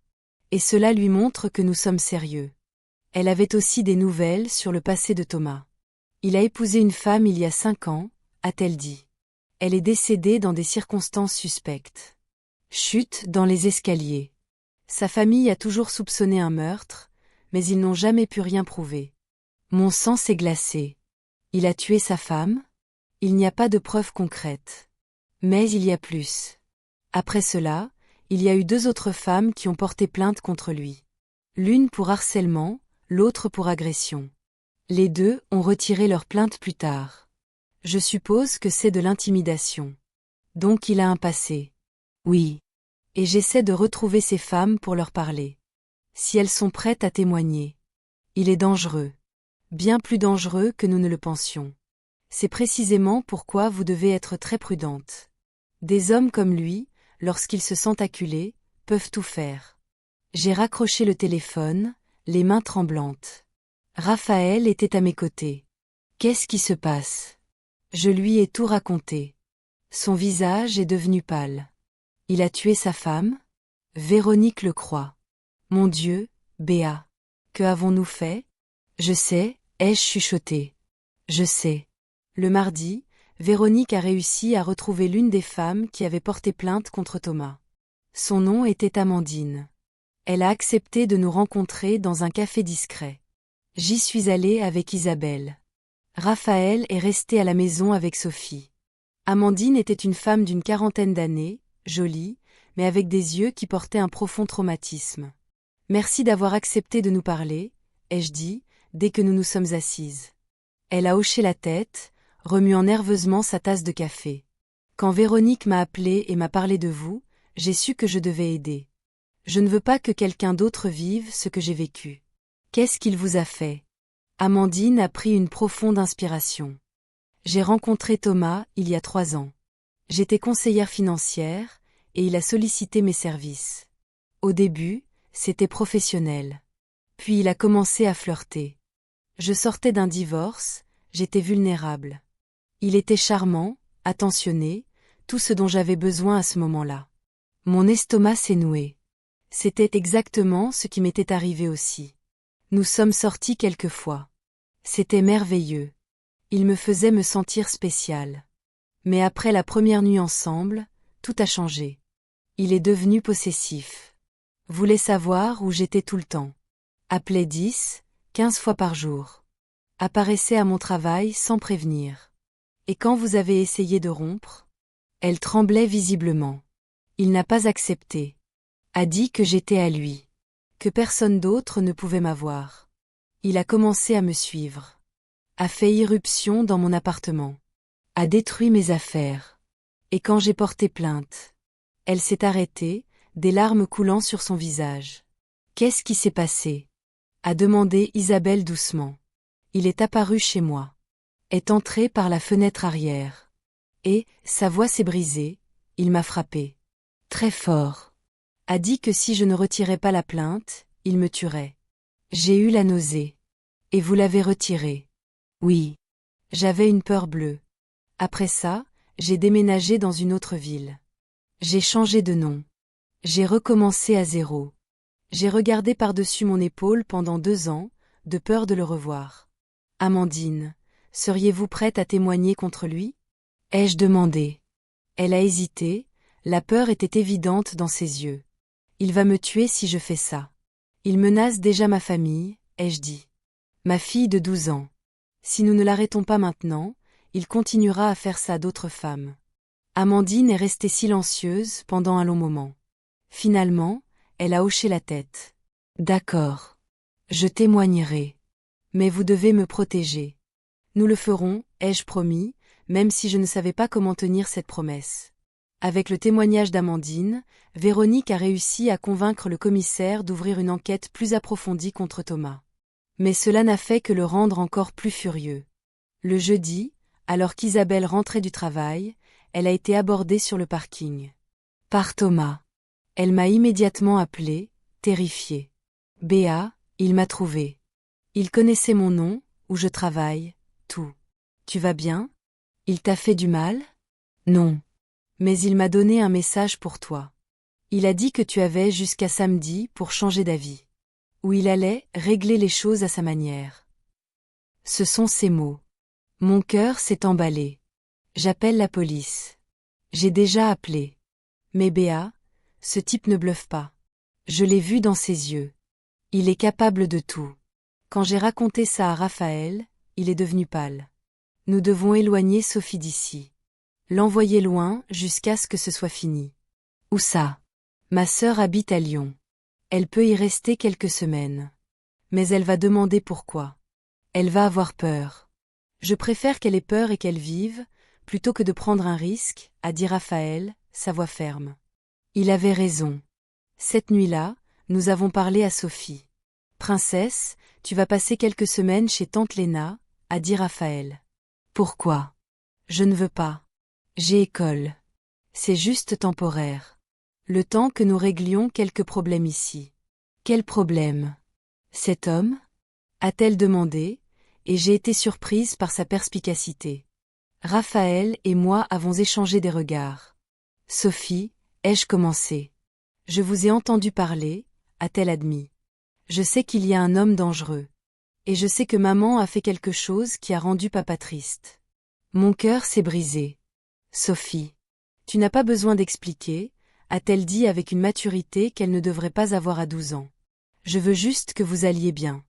Et cela lui montre que nous sommes sérieux. Elle avait aussi des nouvelles sur le passé de Thomas. Il a épousé une femme il y a 5 ans, a-t-elle dit. Elle est décédée dans des circonstances suspectes. Chute dans les escaliers. Sa famille a toujours soupçonné un meurtre, mais ils n'ont jamais pu rien prouver. Mon sang s'est glacé. Il a tué sa femme? Il n'y a pas de preuves concrètes. Mais il y a plus. Après cela, il y a eu 2 autres femmes qui ont porté plainte contre lui. L'une pour harcèlement, l'autre pour agression. Les 2 ont retiré leur plainte plus tard. Je suppose que c'est de l'intimidation. Donc il a un passé. Oui. Et j'essaie de retrouver ces femmes pour leur parler. Si elles sont prêtes à témoigner. Il est dangereux. Bien plus dangereux que nous ne le pensions. C'est précisément pourquoi vous devez être très prudente. Des hommes comme lui, lorsqu'ils se sentent acculés, peuvent tout faire. J'ai raccroché le téléphone, les mains tremblantes. Raphaël était à mes côtés. Qu'est-ce qui se passe? Je lui ai tout raconté. Son visage est devenu pâle. Il a tué sa femme? Véronique le croit. Mon Dieu, Béa. Que avons-nous fait? Je sais, ai-je chuchoté. Je sais. Le mardi, Véronique a réussi à retrouver l'une des femmes qui avait porté plainte contre Thomas. Son nom était Amandine. Elle a accepté de nous rencontrer dans un café discret. J'y suis allée avec Isabelle. Raphaël est resté à la maison avec Sophie. Amandine était une femme d'une 40aine d'années, jolie, mais avec des yeux qui portaient un profond traumatisme. Merci d'avoir accepté de nous parler, ai-je dit, dès que nous nous sommes assises. Elle a hoché la tête, remuant nerveusement sa tasse de café. Quand Véronique m'a appelée et m'a parlé de vous, j'ai su que je devais aider. Je ne veux pas que quelqu'un d'autre vive ce que j'ai vécu. Qu'est-ce qu'il vous a fait? Amandine a pris une profonde inspiration. J'ai rencontré Thomas il y a 3 ans. J'étais conseillère financière, et il a sollicité mes services. Au début, c'était professionnel. Puis il a commencé à flirter. Je sortais d'un divorce, j'étais vulnérable. Il était charmant, attentionné, tout ce dont j'avais besoin à ce moment-là. Mon estomac s'est noué. C'était exactement ce qui m'était arrivé aussi. Nous sommes sortis quelques fois. C'était merveilleux. Il me faisait me sentir spécial. Mais après la première nuit ensemble, tout a changé. Il est devenu possessif. Voulait savoir où j'étais tout le temps. Appelait 10, 15 fois par jour. Apparaissait à mon travail sans prévenir. Et quand vous avez essayé de rompre? Elle tremblait visiblement. Il n'a pas accepté. A dit que j'étais à lui. Que personne d'autre ne pouvait m'avoir. Il a commencé à me suivre. A fait irruption dans mon appartement. A détruit mes affaires. Et quand j'ai porté plainte, elle s'est arrêtée, des larmes coulant sur son visage. Qu'est-ce qui s'est passé? A demandé Isabelle doucement. Il est apparu chez moi. Est entré par la fenêtre arrière. Et, sa voix s'est brisée, il m'a frappé. Très fort. A dit que si je ne retirais pas la plainte, il me tuerait. J'ai eu la nausée. Et vous l'avez retirée? Oui. J'avais une peur bleue. Après ça, j'ai déménagé dans une autre ville. J'ai changé de nom. J'ai recommencé à zéro. J'ai regardé par-dessus mon épaule pendant 2 ans, de peur de le revoir. Amandine, seriez-vous prête à témoigner contre lui? Ai-je demandé. Elle a hésité, la peur était évidente dans ses yeux. Il va me tuer si je fais ça. Il menace déjà ma famille, ai-je dit. Ma fille de 12 ans. Si nous ne l'arrêtons pas maintenant, il continuera à faire ça à d'autres femmes. Amandine est restée silencieuse pendant un long moment. Finalement, elle a hoché la tête. D'accord. Je témoignerai. Mais vous devez me protéger. Nous le ferons, ai-je promis, même si je ne savais pas comment tenir cette promesse. Avec le témoignage d'Amandine, Véronique a réussi à convaincre le commissaire d'ouvrir une enquête plus approfondie contre Thomas. Mais cela n'a fait que le rendre encore plus furieux. Le jeudi, alors qu'Isabelle rentrait du travail, elle a été abordée sur le parking. Par Thomas. Elle m'a immédiatement appelée, terrifiée. Béa, il m'a trouvée. Il connaissait mon nom, où je travaille, tout. Tu vas bien? Il t'a fait du mal? Non. Mais il m'a donné un message pour toi. Il a dit que tu avais jusqu'à samedi pour changer d'avis. Ou il allait régler les choses à sa manière. Ce sont ces mots. Mon cœur s'est emballé. J'appelle la police. J'ai déjà appelé. Mais Béa, ce type ne bluffe pas. Je l'ai vu dans ses yeux. Il est capable de tout. Quand j'ai raconté ça à Raphaël, il est devenu pâle. Nous devons éloigner Sophie d'ici. L'envoyer loin jusqu'à ce que ce soit fini. Où ça? Ma sœur habite à Lyon. Elle peut y rester quelques semaines. Mais elle va demander pourquoi. Elle va avoir peur. Je préfère qu'elle ait peur et qu'elle vive, plutôt que de prendre un risque, a dit Raphaël, sa voix ferme. Il avait raison. Cette nuit-là, nous avons parlé à Sophie. Princesse, tu vas passer quelques semaines chez tante Léna, a dit Raphaël. Pourquoi? Je ne veux pas. J'ai école. C'est juste temporaire. Le temps que nous réglions quelques problèmes ici. Quel problème? Cet homme? A-t-elle demandé, et j'ai été surprise par sa perspicacité. Raphaël et moi avons échangé des regards. Sophie, ai-je commencé? Je vous ai entendu parler, a-t-elle admis. Je sais qu'il y a un homme dangereux. Et je sais que maman a fait quelque chose qui a rendu papa triste. Mon cœur s'est brisé. Sophie. Tu n'as pas besoin d'expliquer, a-t-elle dit avec une maturité qu'elle ne devrait pas avoir à 12 ans. Je veux juste que vous alliez bien.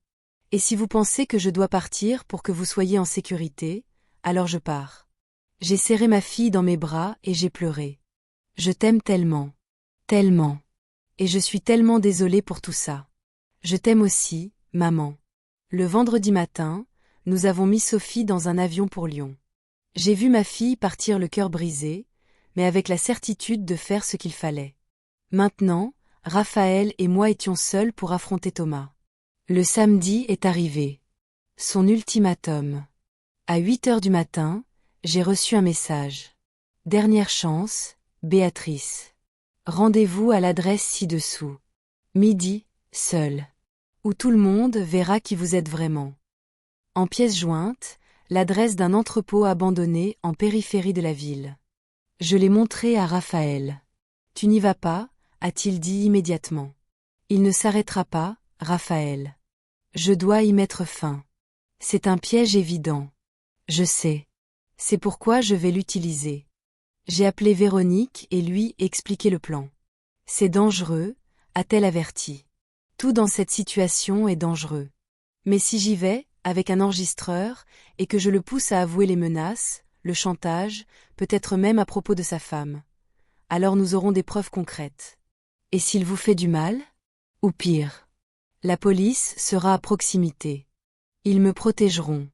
Et si vous pensez que je dois partir pour que vous soyez en sécurité, alors je pars. J'ai serré ma fille dans mes bras et j'ai pleuré. Je t'aime tellement. Tellement. Et je suis tellement désolée pour tout ça. Je t'aime aussi, maman. Le vendredi matin, nous avons mis Sophie dans un avion pour Lyon. J'ai vu ma fille partir le cœur brisé, mais avec la certitude de faire ce qu'il fallait. Maintenant, Raphaël et moi étions seuls pour affronter Thomas. Le samedi est arrivé. Son ultimatum. À 8 heures du matin, j'ai reçu un message. Dernière chance, Béatrice. Rendez-vous à l'adresse ci-dessous. Midi, seul. Où tout le monde verra qui vous êtes vraiment. En pièce jointe, l'adresse d'un entrepôt abandonné en périphérie de la ville. Je l'ai montré à Raphaël. Tu n'y vas pas, a-t-il dit immédiatement. Il ne s'arrêtera pas, Raphaël. Je dois y mettre fin. C'est un piège évident. Je sais. C'est pourquoi je vais l'utiliser. J'ai appelé Véronique et lui expliqué le plan. C'est dangereux, a-t-elle averti. Tout dans cette situation est dangereux. Mais si j'y vais, avec un enregistreur, et que je le pousse à avouer les menaces, le chantage, peut-être même à propos de sa femme, alors nous aurons des preuves concrètes. Et s'il vous fait du mal? Ou pire? La police sera à proximité. Ils me protégeront.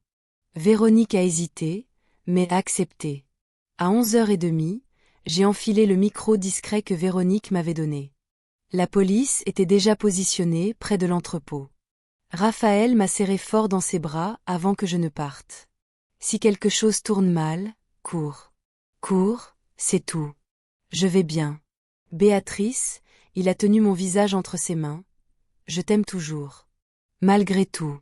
Véronique a hésité, mais a accepté. À 11h30, j'ai enfilé le micro discret que Véronique m'avait donné. La police était déjà positionnée près de l'entrepôt. Raphaël m'a serré fort dans ses bras avant que je ne parte. Si quelque chose tourne mal, cours. Cours, c'est tout. Je vais bien. Béatrice, il a tenu mon visage entre ses mains. Je t'aime toujours. Malgré tout.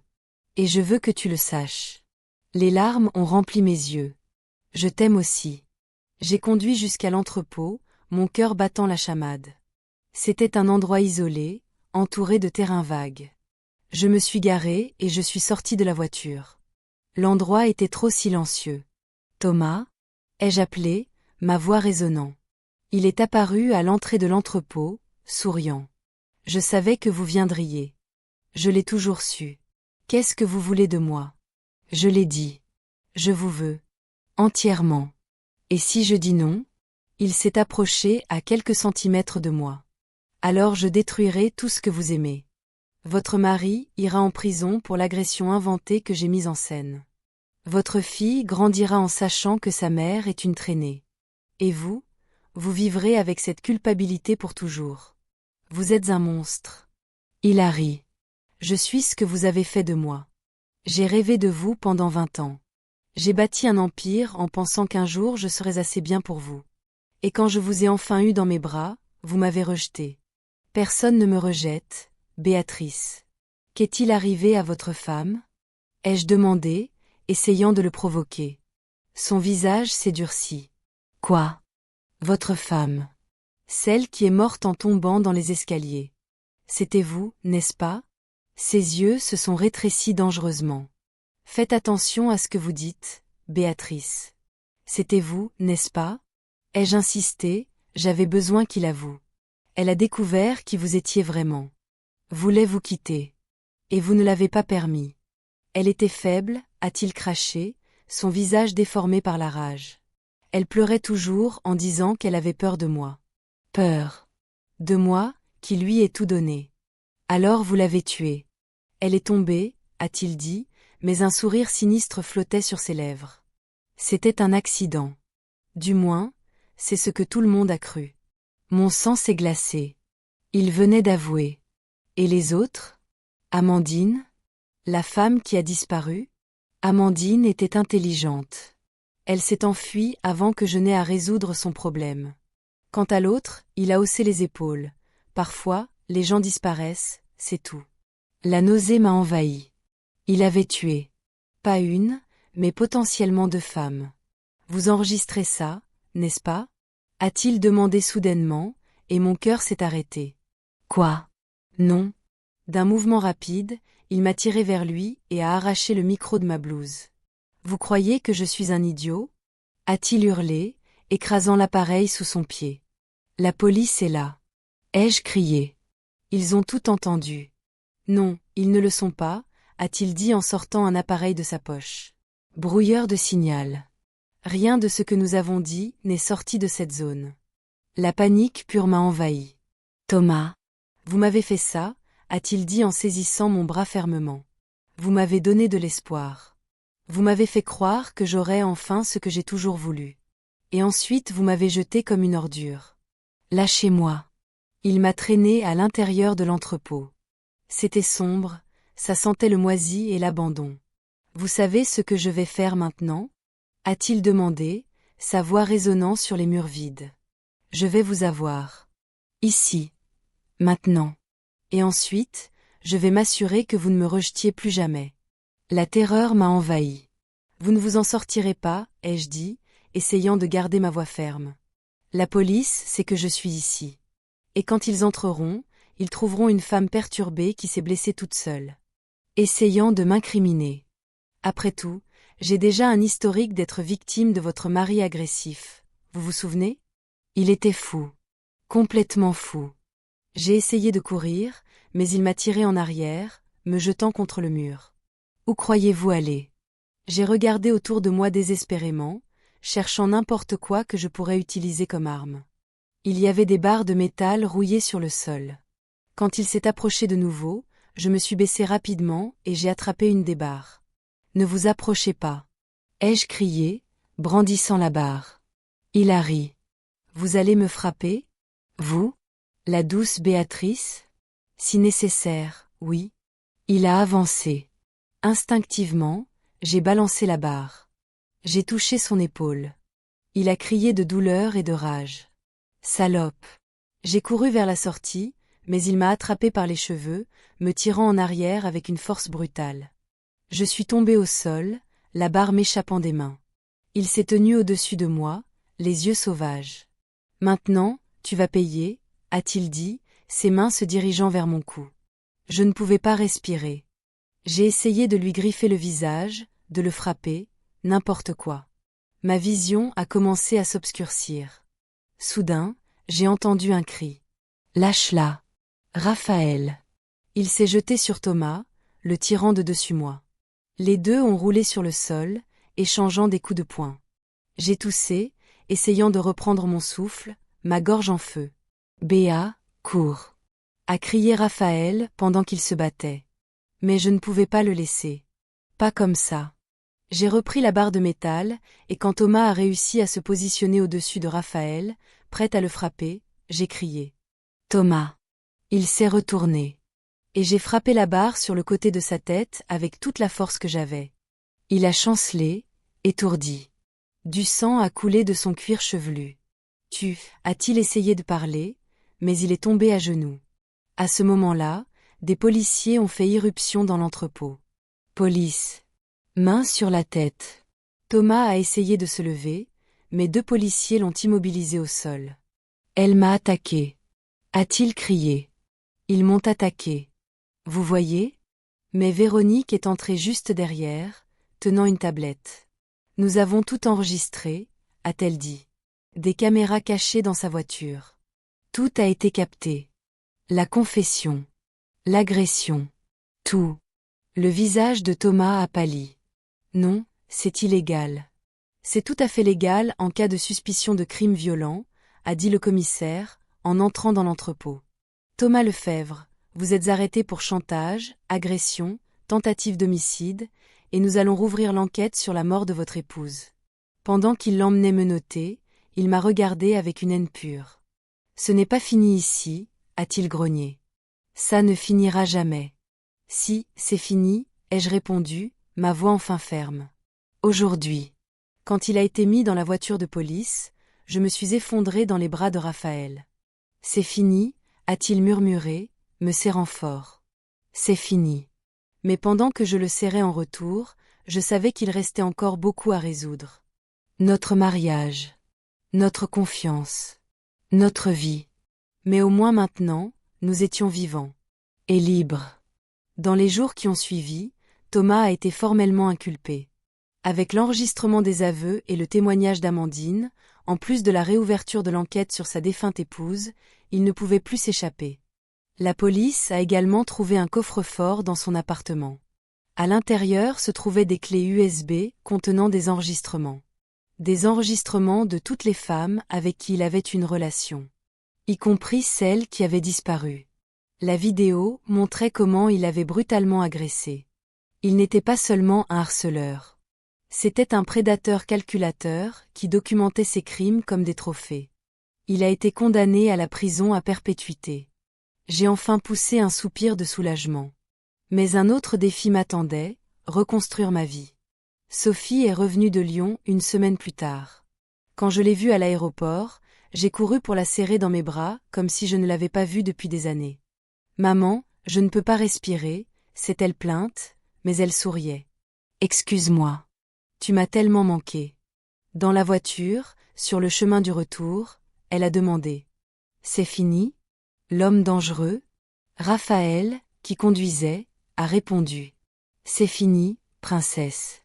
Et je veux que tu le saches. Les larmes ont rempli mes yeux. Je t'aime aussi. J'ai conduit jusqu'à l'entrepôt, mon cœur battant la chamade. C'était un endroit isolé, entouré de terrains vagues. Je me suis garée et je suis sortie de la voiture. L'endroit était trop silencieux. Thomas? Ai-je appelé, ma voix résonnant. Il est apparu à l'entrée de l'entrepôt, souriant. Je savais que vous viendriez. Je l'ai toujours su. Qu'est-ce que vous voulez de moi? Je l'ai dit. Je vous veux. Entièrement. Et si je dis non? Il s'est approché à quelques centimètres de moi. Alors je détruirai tout ce que vous aimez. Votre mari ira en prison pour l'agression inventée que j'ai mise en scène. Votre fille grandira en sachant que sa mère est une traînée. Et vous vivrez avec cette culpabilité pour toujours. Vous êtes un monstre. Il a ri. Je suis ce que vous avez fait de moi. J'ai rêvé de vous pendant 20 ans. J'ai bâti un empire en pensant qu'un jour je serais assez bien pour vous. Et quand je vous ai enfin eu dans mes bras, vous m'avez rejeté. Personne ne me rejette, Béatrice. Qu'est-il arrivé à votre femme? Ai-je demandé, essayant de le provoquer. Son visage s'est durci. Quoi? Votre femme. Celle qui est morte en tombant dans les escaliers. C'était vous, n'est-ce pas? Ses yeux se sont rétrécis dangereusement. Faites attention à ce que vous dites, Béatrice. C'était vous, n'est-ce pas? Ai-je insisté, j'avais besoin qu'il avoue. Elle a découvert qui vous étiez vraiment. Voulait vous quitter. Et vous ne l'avez pas permis. Elle était faible, a-t-il craché, son visage déformé par la rage. Elle pleurait toujours en disant qu'elle avait peur de moi. Peur. De moi, qui lui ai tout donné. Alors vous l'avez tuée. Elle est tombée, a-t-il dit, mais un sourire sinistre flottait sur ses lèvres. C'était un accident. Du moins, c'est ce que tout le monde a cru. Mon sang s'est glacé. Il venait d'avouer. Et les autres? Amandine? La femme qui a disparu? Amandine était intelligente. Elle s'est enfuie avant que je n'aie à résoudre son problème. Quant à l'autre, il a haussé les épaules. Parfois, les gens disparaissent, c'est tout. La nausée m'a envahi. Il avait tué. Pas une, mais potentiellement 2 femmes. Vous enregistrez ça, n'est-ce pas? A-t-il demandé soudainement, et mon cœur s'est arrêté. Quoi? Non. D'un mouvement rapide, il m'a tiré vers lui et a arraché le micro de ma blouse. Vous croyez que je suis un idiot? A-t-il hurlé, écrasant l'appareil sous son pied. La police est là. Ai-je crié? Ils ont tout entendu. Non, ils ne le sont pas, a-t-il dit en sortant un appareil de sa poche. Brouilleur de signal. Rien de ce que nous avons dit n'est sorti de cette zone. La panique pure m'a envahi. Thomas. Vous m'avez fait ça, a-t-il dit en saisissant mon bras fermement. Vous m'avez donné de l'espoir. Vous m'avez fait croire que j'aurais enfin ce que j'ai toujours voulu. Et ensuite vous m'avez jeté comme une ordure. Lâchez-moi. Il m'a traîné à l'intérieur de l'entrepôt. C'était sombre, ça sentait le moisi et l'abandon. Vous savez ce que je vais faire maintenant? A-t-il demandé, sa voix résonnant sur les murs vides. Je vais vous avoir. Ici. Maintenant. Et ensuite, je vais m'assurer que vous ne me rejetiez plus jamais. La terreur m'a envahi. Vous ne vous en sortirez pas, ai-je dit, essayant de garder ma voix ferme. La police sait que je suis ici. Et quand ils entreront, ils trouveront une femme perturbée qui s'est blessée toute seule. Essayant de m'incriminer. Après tout, j'ai déjà un historique d'être victime de votre mari agressif. Vous vous souvenez? Il était fou. Complètement fou. J'ai essayé de courir, mais il m'a tiré en arrière, me jetant contre le mur. Où croyez-vous aller? J'ai regardé autour de moi désespérément, cherchant n'importe quoi que je pourrais utiliser comme arme. Il y avait des barres de métal rouillées sur le sol. Quand il s'est approché de nouveau, je me suis baissé rapidement et j'ai attrapé une des barres. Ne vous approchez pas. Ai-je crié, brandissant la barre. Il a ri. Vous allez me frapper? Vous? La douce Béatrice? Si nécessaire, oui. Il a avancé. Instinctivement, j'ai balancé la barre. J'ai touché son épaule. Il a crié de douleur et de rage. Salope. J'ai couru vers la sortie, mais il m'a attrapé par les cheveux, me tirant en arrière avec une force brutale. Je suis tombé au sol, la barre m'échappant des mains. Il s'est tenu au-dessus de moi, les yeux sauvages. Maintenant, tu vas payer, a-t-il dit, ses mains se dirigeant vers mon cou. Je ne pouvais pas respirer. J'ai essayé de lui griffer le visage, de le frapper, n'importe quoi. Ma vision a commencé à s'obscurcir. Soudain, j'ai entendu un cri. Lâche-la. Raphaël. Il s'est jeté sur Thomas, le tirant de dessus moi. Les deux ont roulé sur le sol, échangeant des coups de poing. J'ai toussé, essayant de reprendre mon souffle, ma gorge en feu. Béa, cours. A crié Raphaël pendant qu'il se battait. Mais je ne pouvais pas le laisser. Pas comme ça. J'ai repris la barre de métal, et quand Thomas a réussi à se positionner au-dessus de Raphaël, prêt à le frapper, j'ai crié. Thomas. Il s'est retourné. Et j'ai frappé la barre sur le côté de sa tête avec toute la force que j'avais. Il a chancelé, étourdi. Du sang a coulé de son cuir chevelu. A-t-il essayé de parler, mais il est tombé à genoux. À ce moment-là, des policiers ont fait irruption dans l'entrepôt. Police. Main sur la tête. Thomas a essayé de se lever, mais 2 policiers l'ont immobilisé au sol. Elle m'a attaqué. A-t-il crié. Ils m'ont attaqué. Vous voyez? Mais Véronique est entrée juste derrière, tenant une tablette. Nous avons tout enregistré, a-t-elle dit. Des caméras cachées dans sa voiture. Tout a été capté. La confession. L'agression. Tout. Le visage de Thomas a pâli. Non, c'est illégal. C'est tout à fait légal en cas de suspicion de crime violent, a dit le commissaire, en entrant dans l'entrepôt. Thomas Lefebvre, vous êtes arrêté pour chantage, agression, tentative d'homicide, et nous allons rouvrir l'enquête sur la mort de votre épouse. Pendant qu'il l'emmenait menotté, il m'a regardé avec une haine pure. Ce n'est pas fini ici, a-t-il grogné. Ça ne finira jamais. Si, c'est fini, ai-je répondu, ma voix enfin ferme. Aujourd'hui. Quand il a été mis dans la voiture de police, je me suis effondré dans les bras de Raphaël. C'est fini, a-t-il murmuré, me serrant fort. C'est fini. Mais pendant que je le serrais en retour, je savais qu'il restait encore beaucoup à résoudre. Notre mariage. Notre confiance. Notre vie. Mais au moins maintenant, nous étions vivants. Et libres. Dans les jours qui ont suivi, Thomas a été formellement inculpé. Avec l'enregistrement des aveux et le témoignage d'Amandine, en plus de la réouverture de l'enquête sur sa défunte épouse, il ne pouvait plus s'échapper. La police a également trouvé un coffre-fort dans son appartement. À l'intérieur se trouvaient des clés USB contenant des enregistrements. Des enregistrements de toutes les femmes avec qui il avait une relation. Y compris celles qui avaient disparu. La vidéo montrait comment il avait brutalement agressé. Il n'était pas seulement un harceleur. C'était un prédateur calculateur qui documentait ses crimes comme des trophées. Il a été condamné à la prison à perpétuité. J'ai enfin poussé un soupir de soulagement. Mais un autre défi m'attendait, reconstruire ma vie. Sophie est revenue de Lyon une semaine plus tard. Quand je l'ai vue à l'aéroport, j'ai couru pour la serrer dans mes bras comme si je ne l'avais pas vue depuis des années. Maman, je ne peux pas respirer, s'est-elle plainte, mais elle souriait. Excuse-moi. Tu m'as tellement manqué. Dans la voiture, sur le chemin du retour, elle a demandé. C'est fini? L'homme dangereux? Raphaël, qui conduisait, a répondu. C'est fini, princesse.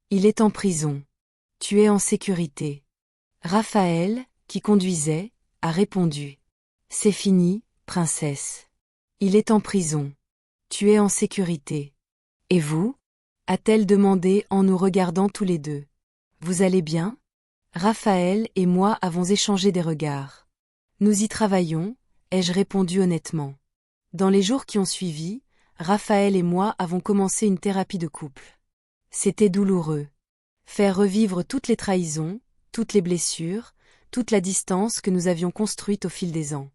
Il est en prison. Tu es en sécurité. Raphaël, qui conduisait, a répondu. C'est fini, princesse. Il est en prison. Tu es en sécurité. Et vous? A-t-elle demandé en nous regardant tous les deux. Vous allez bien? Raphaël et moi avons échangé des regards. Nous y travaillons, ai-je répondu honnêtement. Dans les jours qui ont suivi, Raphaël et moi avons commencé une thérapie de couple. C'était douloureux. Faire revivre toutes les trahisons, toutes les blessures, toute la distance que nous avions construite au fil des ans.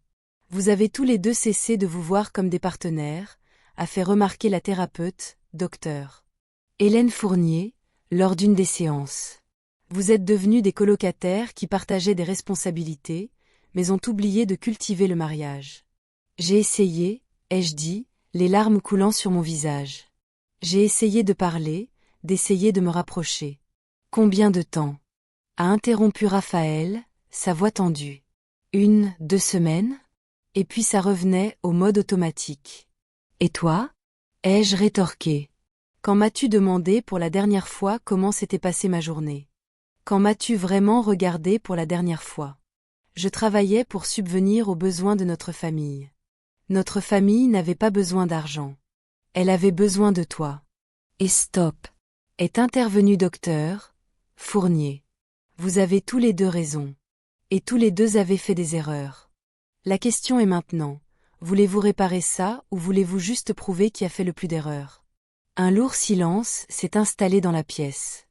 Vous avez tous les deux cessé de vous voir comme des partenaires, a fait remarquer la thérapeute, docteur Hélène Fournier, lors d'une des séances. Vous êtes devenus des colocataires qui partageaient des responsabilités, mais ont oublié de cultiver le mariage. J'ai essayé, ai-je dit, les larmes coulant sur mon visage. J'ai essayé de parler, d'essayer de me rapprocher. Combien de temps? A interrompu Raphaël, sa voix tendue. 2 semaines? Et puis ça revenait au mode automatique. Et toi? Ai-je rétorqué. Quand m'as-tu demandé pour la dernière fois comment s'était passée ma journée? Quand m'as-tu vraiment regardé pour la dernière fois? Je travaillais pour subvenir aux besoins de notre famille. Notre famille n'avait pas besoin d'argent. Elle avait besoin de toi. Et stop. Est intervenu docteur Fournier. Vous avez tous les deux raison. Et tous les deux avez fait des erreurs. La question est maintenant, voulez-vous réparer ça ou voulez-vous juste prouver qui a fait le plus d'erreurs? Un lourd silence s'est installé dans la pièce.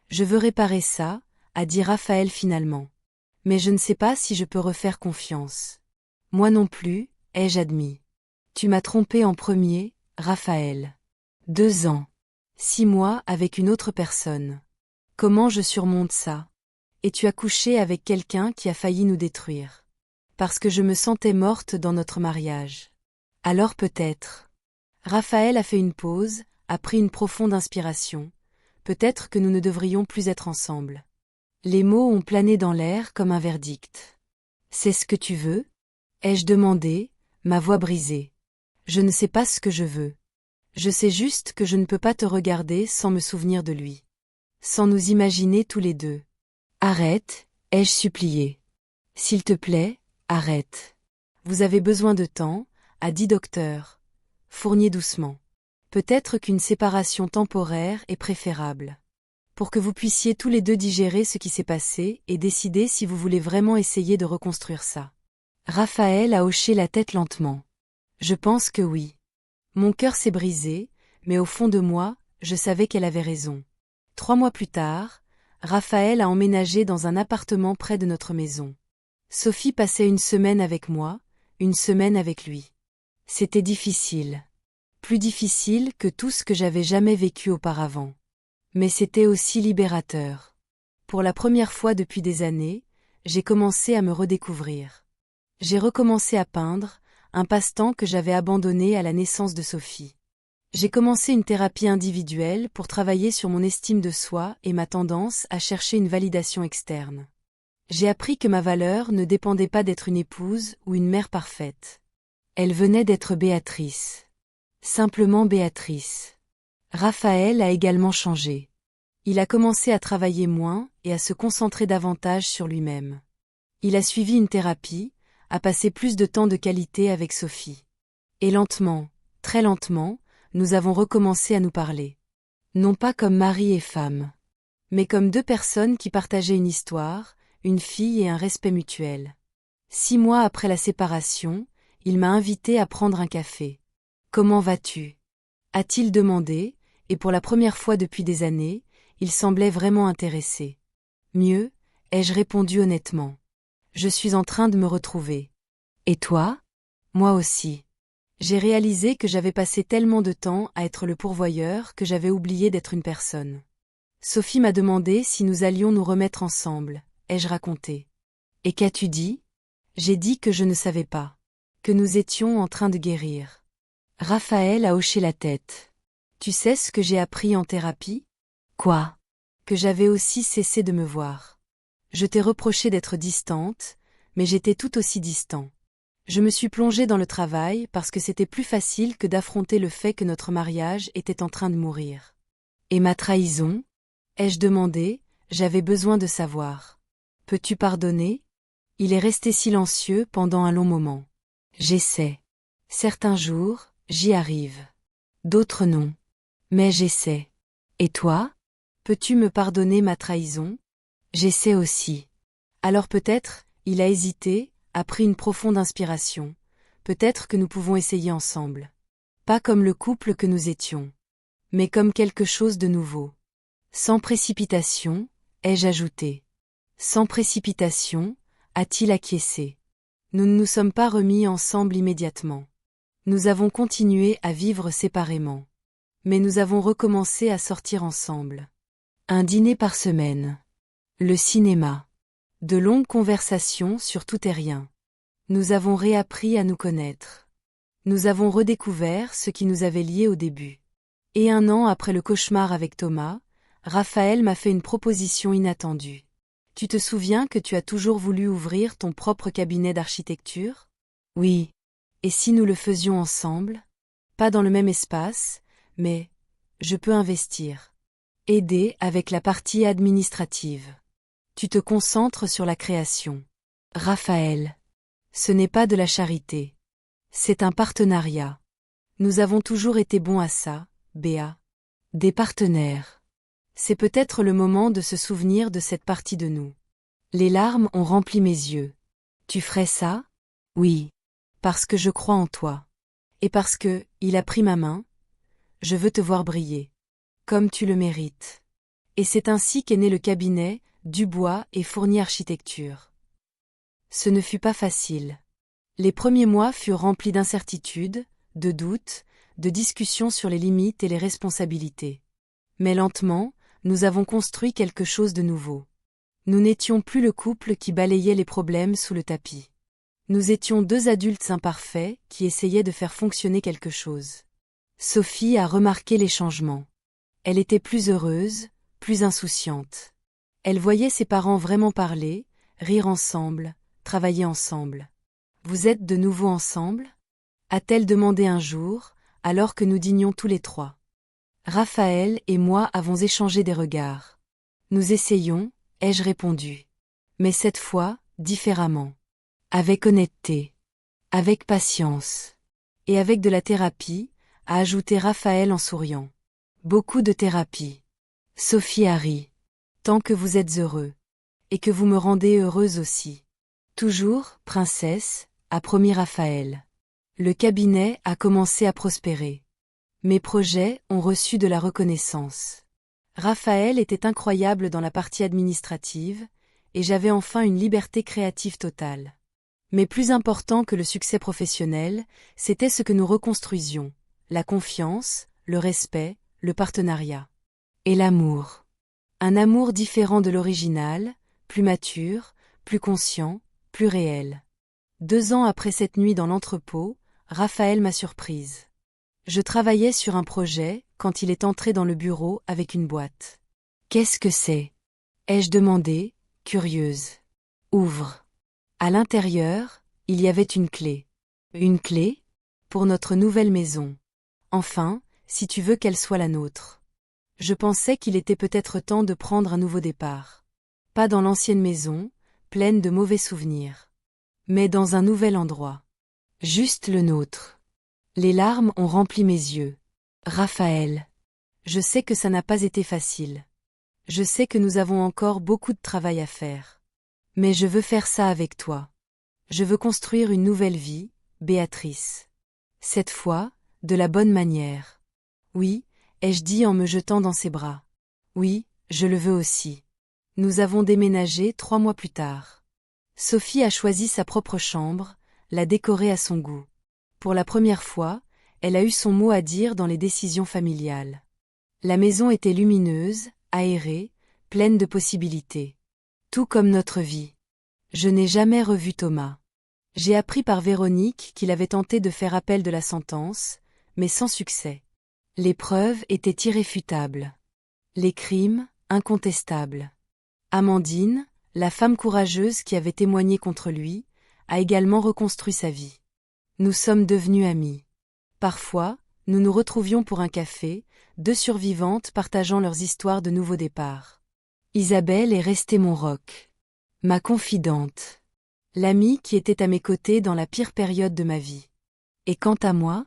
Je veux réparer ça, a dit Raphaël finalement. Mais je ne sais pas si je peux refaire confiance. Moi non plus, ai-je admis. Tu m'as trompé en premier, Raphaël. 2 ans. 6 mois avec une autre personne. Comment je surmonte ça? Et tu as couché avec quelqu'un qui a failli nous détruire. Parce que je me sentais morte dans notre mariage. Alors peut-être. Raphaël a fait une pause, a pris une profonde inspiration. Peut-être que nous ne devrions plus être ensemble. Les mots ont plané dans l'air comme un verdict. C'est ce que tu veux? Ai-je demandé, ma voix brisée. Je ne sais pas ce que je veux. Je sais juste que je ne peux pas te regarder sans me souvenir de lui. Sans nous imaginer tous les deux. Arrête, ai-je supplié. S'il te plaît, arrête. Vous avez besoin de temps, a dit docteur Fournier doucement. Peut-être qu'une séparation temporaire est préférable. Pour que vous puissiez tous les deux digérer ce qui s'est passé et décider si vous voulez vraiment essayer de reconstruire ça. Raphaël a hoché la tête lentement. Je pense que oui. Mon cœur s'est brisé, mais au fond de moi, je savais qu'elle avait raison. 3 mois plus tard, Raphaël a emménagé dans un appartement près de notre maison. Sophie passait une semaine avec moi, une semaine avec lui. C'était difficile. Plus difficile que tout ce que j'avais jamais vécu auparavant. Mais c'était aussi libérateur. Pour la première fois depuis des années, j'ai commencé à me redécouvrir. J'ai recommencé à peindre, un passe-temps que j'avais abandonné à la naissance de Sophie. J'ai commencé une thérapie individuelle pour travailler sur mon estime de soi et ma tendance à chercher une validation externe. J'ai appris que ma valeur ne dépendait pas d'être une épouse ou une mère parfaite. Elle venait d'être Béatrice. Simplement Béatrice. Raphaël a également changé. Il a commencé à travailler moins et à se concentrer davantage sur lui-même. Il a suivi une thérapie, a passé plus de temps de qualité avec Sophie. Et lentement, très lentement, nous avons recommencé à nous parler. Non pas comme mari et femme, mais comme 2 personnes qui partageaient une histoire, une fille et un respect mutuel. 6 mois après la séparation, il m'a invité à prendre un café. Comment vas-tu? A-t-il demandé, et pour la première fois depuis des années, il semblait vraiment intéressé. Mieux, ai-je répondu honnêtement. Je suis en train de me retrouver. Et toi? Moi aussi. J'ai réalisé que j'avais passé tellement de temps à être le pourvoyeur que j'avais oublié d'être une personne. Sophie m'a demandé si nous allions nous remettre ensemble, ai-je raconté. Et qu'as-tu dit? J'ai dit que je ne savais pas. Que nous étions en train de guérir. Raphaël a hoché la tête. Tu sais ce que j'ai appris en thérapie? Quoi? Que j'avais aussi cessé de me voir. Je t'ai reproché d'être distante, mais j'étais tout aussi distant. Je me suis plongée dans le travail parce que c'était plus facile que d'affronter le fait que notre mariage était en train de mourir. Et ma trahison? Ai-je demandé, j'avais besoin de savoir. Peux-tu pardonner? Il est resté silencieux pendant un long moment. J'essaie. Certains jours, j'y arrive. D'autres non. Mais j'essaie. Et toi? Peux-tu me pardonner ma trahison? J'essaie aussi. Alors peut-être, il a hésité, a pris une profonde inspiration. Peut-être que nous pouvons essayer ensemble. Pas comme le couple que nous étions. Mais comme quelque chose de nouveau. Sans précipitation, ai-je ajouté. Sans précipitation, a-t-il acquiescé. Nous ne nous sommes pas remis ensemble immédiatement. Nous avons continué à vivre séparément. Mais nous avons recommencé à sortir ensemble. Un dîner par semaine. Le cinéma. De longues conversations sur tout et rien. Nous avons réappris à nous connaître. Nous avons redécouvert ce qui nous avait liés au début. Et 1 an après le cauchemar avec Thomas, Raphaël m'a fait une proposition inattendue. Tu te souviens que tu as toujours voulu ouvrir ton propre cabinet d'architecture? Oui. Et si nous le faisions ensemble? Pas dans le même espace, mais je peux investir. Aider avec la partie administrative. Tu te concentres sur la création. Raphaël. Ce n'est pas de la charité. C'est un partenariat. Nous avons toujours été bons à ça, Béa. Des partenaires. C'est peut-être le moment de se souvenir de cette partie de nous. Les larmes ont rempli mes yeux. Tu ferais ça? Oui. Parce que je crois en toi. Et parce que, il a pris ma main. Je veux te voir briller. Comme tu le mérites. Et c'est ainsi qu'est né le cabinet, Dubois et Fournier Architecture. Ce ne fut pas facile. Les premiers mois furent remplis d'incertitudes, de doutes, de discussions sur les limites et les responsabilités. Mais lentement, nous avons construit quelque chose de nouveau. Nous n'étions plus le couple qui balayait les problèmes sous le tapis. Nous étions 2 adultes imparfaits qui essayaient de faire fonctionner quelque chose. Sophie a remarqué les changements. Elle était plus heureuse, plus insouciante. Elle voyait ses parents vraiment parler, rire ensemble, travailler ensemble. Vous êtes de nouveau ensemble? A-t-elle demandé un jour, alors que nous dînions tous les trois. Raphaël et moi avons échangé des regards. Nous essayons, ai-je répondu. Mais cette fois, différemment. Avec honnêteté. Avec patience. Et avec de la thérapie, a ajouté Raphaël en souriant. Beaucoup de thérapie. Sophie a ri. Tant que vous êtes heureux. Et que vous me rendez heureuse aussi. Toujours, princesse, a promis Raphaël. Le cabinet a commencé à prospérer. Mes projets ont reçu de la reconnaissance. Raphaël était incroyable dans la partie administrative, et j'avais enfin une liberté créative totale. Mais plus important que le succès professionnel, c'était ce que nous reconstruisions, la confiance, le respect, le partenariat. Et l'amour. Un amour différent de l'original, plus mature, plus conscient, plus réel. 2 ans après cette nuit dans l'entrepôt, Raphaël m'a surprise. Je travaillais sur un projet, quand il est entré dans le bureau avec une boîte. « Qu'est-ce que c'est » ai-je demandé, curieuse. « Ouvre. » À l'intérieur, il y avait une clé. Une clé ? Pour notre nouvelle maison. Enfin, si tu veux qu'elle soit la nôtre. Je pensais qu'il était peut-être temps de prendre un nouveau départ. Pas dans l'ancienne maison, pleine de mauvais souvenirs. Mais dans un nouvel endroit. Juste le nôtre. Les larmes ont rempli mes yeux. Raphaël. Je sais que ça n'a pas été facile. Je sais que nous avons encore beaucoup de travail à faire. Mais je veux faire ça avec toi. Je veux construire une nouvelle vie, Béatrice. Cette fois, de la bonne manière. Oui, ai-je dit en me jetant dans ses bras. Oui, je le veux aussi. Nous avons déménagé 3 mois plus tard. Sophie a choisi sa propre chambre, l'a décorée à son goût. Pour la première fois, elle a eu son mot à dire dans les décisions familiales. La maison était lumineuse, aérée, pleine de possibilités. Tout comme notre vie. Je n'ai jamais revu Thomas. J'ai appris par Véronique qu'il avait tenté de faire appel de la sentence, mais sans succès. Les preuves étaient irréfutables. Les crimes, incontestables. Amandine, la femme courageuse qui avait témoigné contre lui, a également reconstruit sa vie. Nous sommes devenus amis. Parfois, nous nous retrouvions pour un café, 2 survivantes partageant leurs histoires de nouveau départ. Isabelle est restée mon roc. Ma confidente. L'amie qui était à mes côtés dans la pire période de ma vie. Et quant à moi,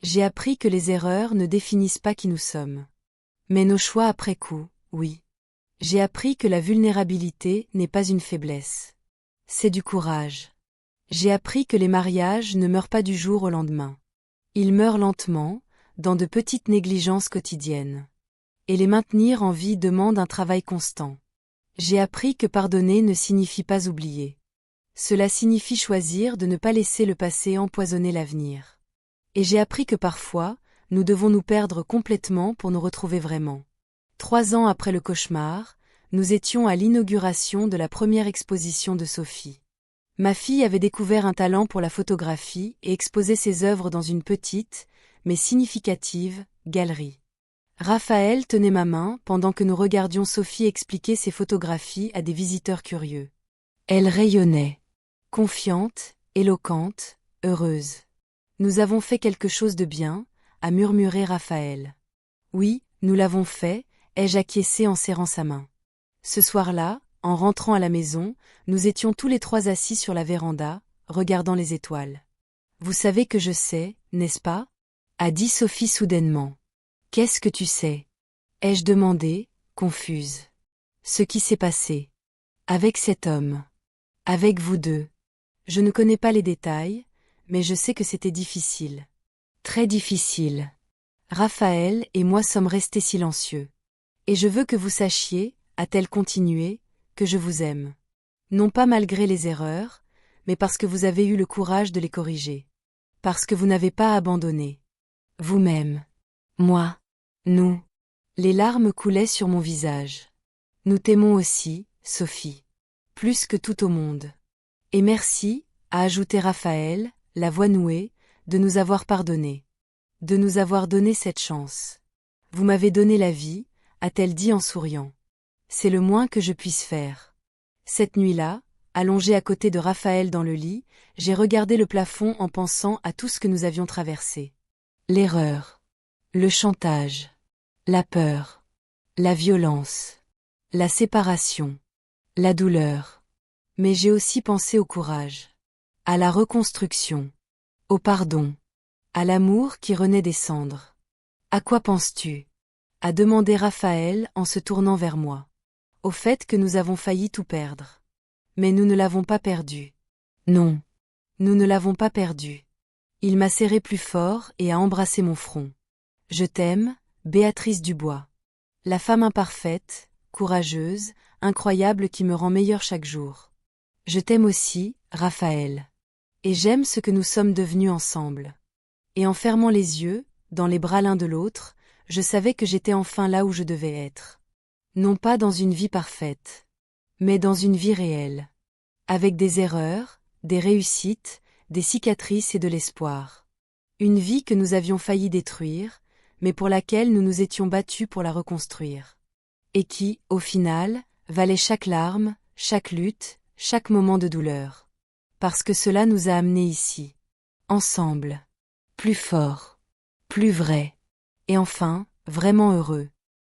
j'ai appris que les erreurs ne définissent pas qui nous sommes. Mais nos choix après coup, oui. J'ai appris que la vulnérabilité n'est pas une faiblesse. C'est du courage. J'ai appris que les mariages ne meurent pas du jour au lendemain. Ils meurent lentement, dans de petites négligences quotidiennes. Et les maintenir en vie demande un travail constant. J'ai appris que pardonner ne signifie pas oublier. Cela signifie choisir de ne pas laisser le passé empoisonner l'avenir. Et j'ai appris que parfois, nous devons nous perdre complètement pour nous retrouver vraiment. 3 ans après le cauchemar, nous étions à l'inauguration de la première exposition de Sophie. Ma fille avait découvert un talent pour la photographie et exposait ses œuvres dans une petite, mais significative, galerie. Raphaël tenait ma main pendant que nous regardions Sophie expliquer ses photographies à des visiteurs curieux. Elle rayonnait. Confiante, éloquente, heureuse. Nous avons fait quelque chose de bien, a murmuré Raphaël. Oui, nous l'avons fait, ai-je acquiescé en serrant sa main. Ce soir-là, en rentrant à la maison, nous étions tous les 3 assis sur la véranda, regardant les étoiles. Vous savez que je sais, n'est-ce pas ? A dit Sophie soudainement. Qu'est-ce que tu sais ? Ai-je demandé, confuse. Ce qui s'est passé. Avec cet homme. Avec vous deux. Je ne connais pas les détails, mais je sais que c'était difficile. Très difficile. Raphaël et moi sommes restés silencieux. Et je veux que vous sachiez, a-t-elle continué, que je vous aime. Non pas malgré les erreurs, mais parce que vous avez eu le courage de les corriger. Parce que vous n'avez pas abandonné. Vous-même. Moi. Nous. Les larmes coulaient sur mon visage. Nous t'aimons aussi, Sophie. Plus que tout au monde. Et merci, a ajouté Raphaël, la voix nouée, de nous avoir pardonné. De nous avoir donné cette chance. Vous m'avez donné la vie, a-t-elle dit en souriant. C'est le moins que je puisse faire. Cette nuit-là, Allongée à côté de Raphaël dans le lit, j'ai regardé le plafond en pensant à tout ce que nous avions traversé. L'erreur, le chantage, la peur, la violence, la séparation, la douleur. Mais j'ai aussi pensé au courage, à la reconstruction, au pardon, à l'amour qui renaît des cendres. À quoi penses-tu? A demandé Raphaël en se tournant vers moi. Au fait que nous avons failli tout perdre. Mais nous ne l'avons pas perdu. Non. Nous ne l'avons pas perdu. Il m'a serré plus fort et a embrassé mon front. Je t'aime, Béatrice Dubois. La femme imparfaite, courageuse, incroyable qui me rend meilleure chaque jour. Je t'aime aussi, Raphaël. Et j'aime ce que nous sommes devenus ensemble. Et en fermant les yeux, dans les bras l'un de l'autre, je savais que j'étais enfin là où je devais être. Non pas dans une vie parfaite, mais dans une vie réelle. Avec des erreurs, des réussites, des cicatrices et de l'espoir. Une vie que nous avions failli détruire, mais pour laquelle nous nous étions battus pour la reconstruire. Et qui, au final, valait chaque larme, chaque lutte, chaque moment de douleur. Parce que cela nous a amenés ici. Ensemble. Plus forts. Plus vrais. Et enfin, vraiment heureux.